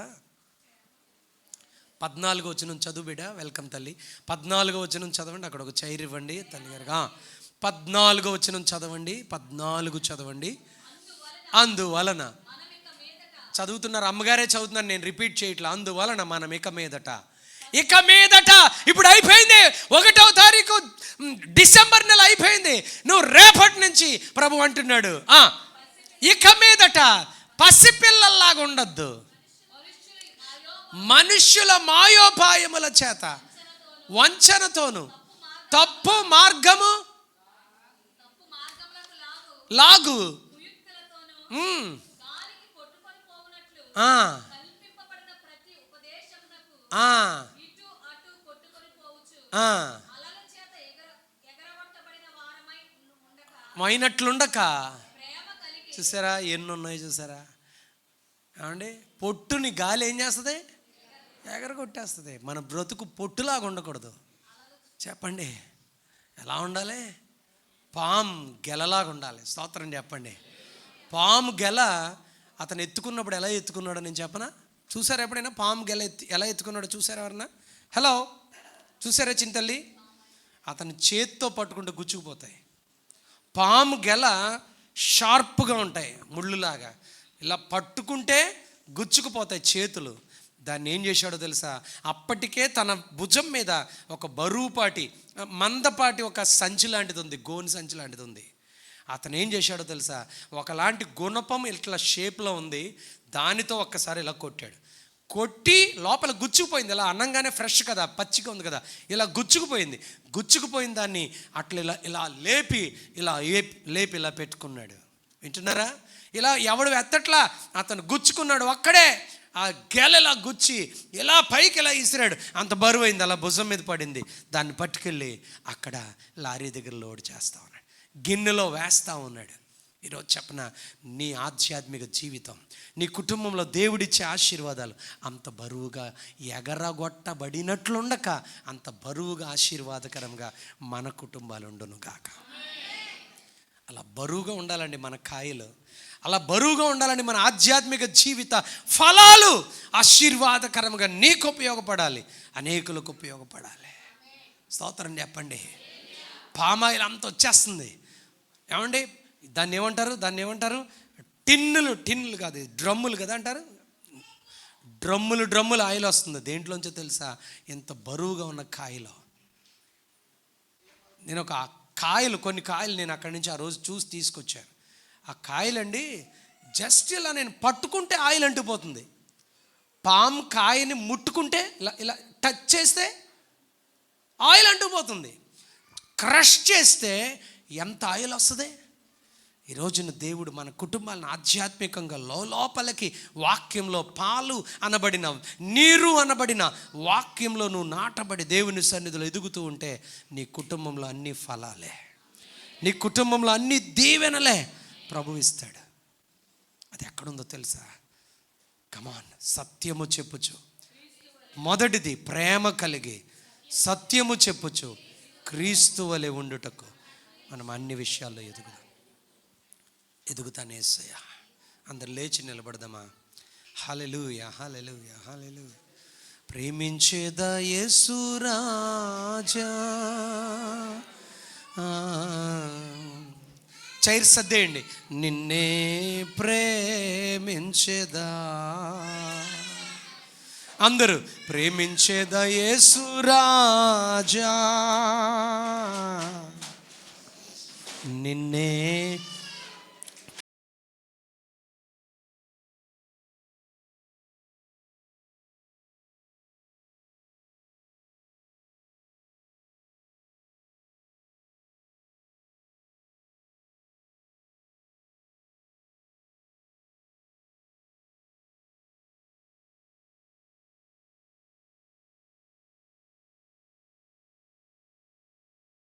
A: 14వ వచనం చదువు బిడ్డ. వెల్కమ్ తల్లి. 14వ వచనం చదవండి. అక్కడ ఒక చైర్ ఇవ్వండి తల్లి గారుగా. 14వ వచనం చదవండి. 14 చదవండి. అందువలన చదువుతున్నారు, అమ్మగారే చదువుతున్నారు, నేను రిపీట్ చేయట్లా. అందువలన మనం ఇక మీదట ఇప్పుడు అయిపోయింది. 1వ తారీఖు డిసెంబర్ నెల అయిపోయింది. నువ్వు రేపటి నుంచి ప్రభు అంటున్నాడు, ఇక మీదట పసిపిల్లల్లాగా ఉండొద్దు, మనుష్యుల మాయోపాయముల చేత వంచనతోను తప్పు మార్గము లాగు మైనట్లుండక. చూసారా ఎన్ని ఉన్నాయి? చూసారా ఏమండి? పొట్టుని గాలి ఏం చేస్తుంది? ఎగరగొట్టేస్తుంది. మన బ్రతుకు పొట్టులాగా ఉండకూడదు. చెప్పండి ఎలా ఉండాలి? పాము గెలలాగా ఉండాలి. స్తోత్రం చెప్పండి. పాము గెల అతను ఎత్తుకున్నప్పుడు ఎలా ఎత్తుకున్నాడో నేను చెప్పనా? చూసారా ఎప్పుడైనా పాము గెల ఎలా ఎత్తుకున్నాడో చూసారా ఎవరన్నా? హలో, చూసారా చింతల్లి? అతను చేత్తో పట్టుకుంటే గుచ్చుకుపోతాయి. పాము గెల షార్ప్గా ఉంటాయి, ముళ్ళులాగా. ఇలా పట్టుకుంటే గుచ్చుకుపోతాయి చేతులు. దాన్ని ఏం చేశాడో తెలుసా? అప్పటికే తన భుజం మీద ఒక బరువుపాటి, మందపాటి ఒక సంచి లాంటిది ఉంది, గోని సంచి లాంటిది ఉంది. అతను ఏం చేశాడో తెలుసా? ఒకలాంటి గుణపం ఇట్లా షేప్లో ఉంది, దానితో ఒక్కసారి ఇలా కొట్టాడు. కొట్టి లోపల గుచ్చుకుపోయింది. ఇలా అన్నంగానే ఫ్రెష్ కదా, పచ్చిగా ఉంది కదా, ఇలా గుచ్చుకుపోయిన దాన్ని అట్లా ఇలా ఇలా లేపి ఇలా పెట్టుకున్నాడు. వింటున్నారా? ఇలా ఎవడు ఎత్తట్లా, అతను గుచ్చుకున్నాడు ఒక్కడే. ఆ గెలలా గుచ్చి ఇలా పైకి ఇలా ఇసిరాడు. అంత బరువైంది, అలా భుజం మీద పడింది. దాన్ని పట్టుకెళ్ళి అక్కడ లారీ దగ్గర లోడ్ చేస్తూ ఉన్నాడు, గిన్నెలో వేస్తూ ఉన్నాడు. ఈరోజు చెప్పన, నీ ఆధ్యాత్మిక జీవితం, నీ కుటుంబంలో దేవుడిచ్చే ఆశీర్వాదాలు అంత బరువుగా ఎగరగొట్టబడినట్లుండక అంత బరువుగా ఆశీర్వాదకరంగా మన కుటుంబాలు ఉండును గాక. అలా బరువుగా ఉండాలండి మన కాయలు, అలా బరువుగా ఉండాలండి మన ఆధ్యాత్మిక జీవిత ఫలాలు. ఆశీర్వాదకరంగా నీకు ఉపయోగపడాలి, అనేకులకు ఉపయోగపడాలి. స్తోత్రం చెప్పండి. పామాయిల్ అంత వచ్చేస్తుంది. ఏమండి దాన్ని ఏమంటారు? టిన్నులు కాదు, డ్రమ్ములు కదా అంటారు. డ్రమ్ములు ఆయిల్ వస్తుంది. దేంట్లోంచో తెలుసా? ఎంత బరువుగా ఉన్న కాయలో. నేను ఒక కొన్ని కాయలు నేను అక్కడి నుంచి ఆ రోజు చూసి తీసుకొచ్చాను. ఆ కాయలండి జస్ట్ ఇలా నేను పట్టుకుంటే ఆయిల్ అంటుపోతుంది. పామ్ కాయని ముట్టుకుంటే ఇలా టచ్ చేస్తే ఆయిల్ అంటుపోతుంది. క్రష్ చేస్తే ఎంత ఆయిల్ వస్తుంది. ఈరోజున దేవుడు మన కుటుంబాలను ఆధ్యాత్మికంగా లోపలికి వాక్యంలో పాలు అనబడిన, నీరు అనబడిన వాక్యంలో నువ్వు నాటబడి దేవుని సన్నిధిలో ఎదుగుతూ ఉంటే నీ కుటుంబంలో అన్ని ఫలాలే, నీ కుటుంబంలో అన్ని దీవెనలే ప్రభు ఇస్తాడు. అది ఎక్కడుందో తెలుసా? కమాన్, సత్యము చెప్పుచు. మొదటిది ప్రేమ కలిగి సత్యము చెప్పుచు క్రీస్తు వలె ఉండుటకు మనం అన్ని విషయాల్లో ఎదుగుతానే యేసయ్యా. అందరు లేచి నిలబడదామా? హల్లెలూయా, హల్లెలూయా, హల్లెలూయా. ప్రేమించేదా యేసు రాజా. చైర్ సర్దేయండి. నిన్నే ప్రేమించేదా. అందరూ ప్రేమించేదా యేసు రాజా, నిన్నే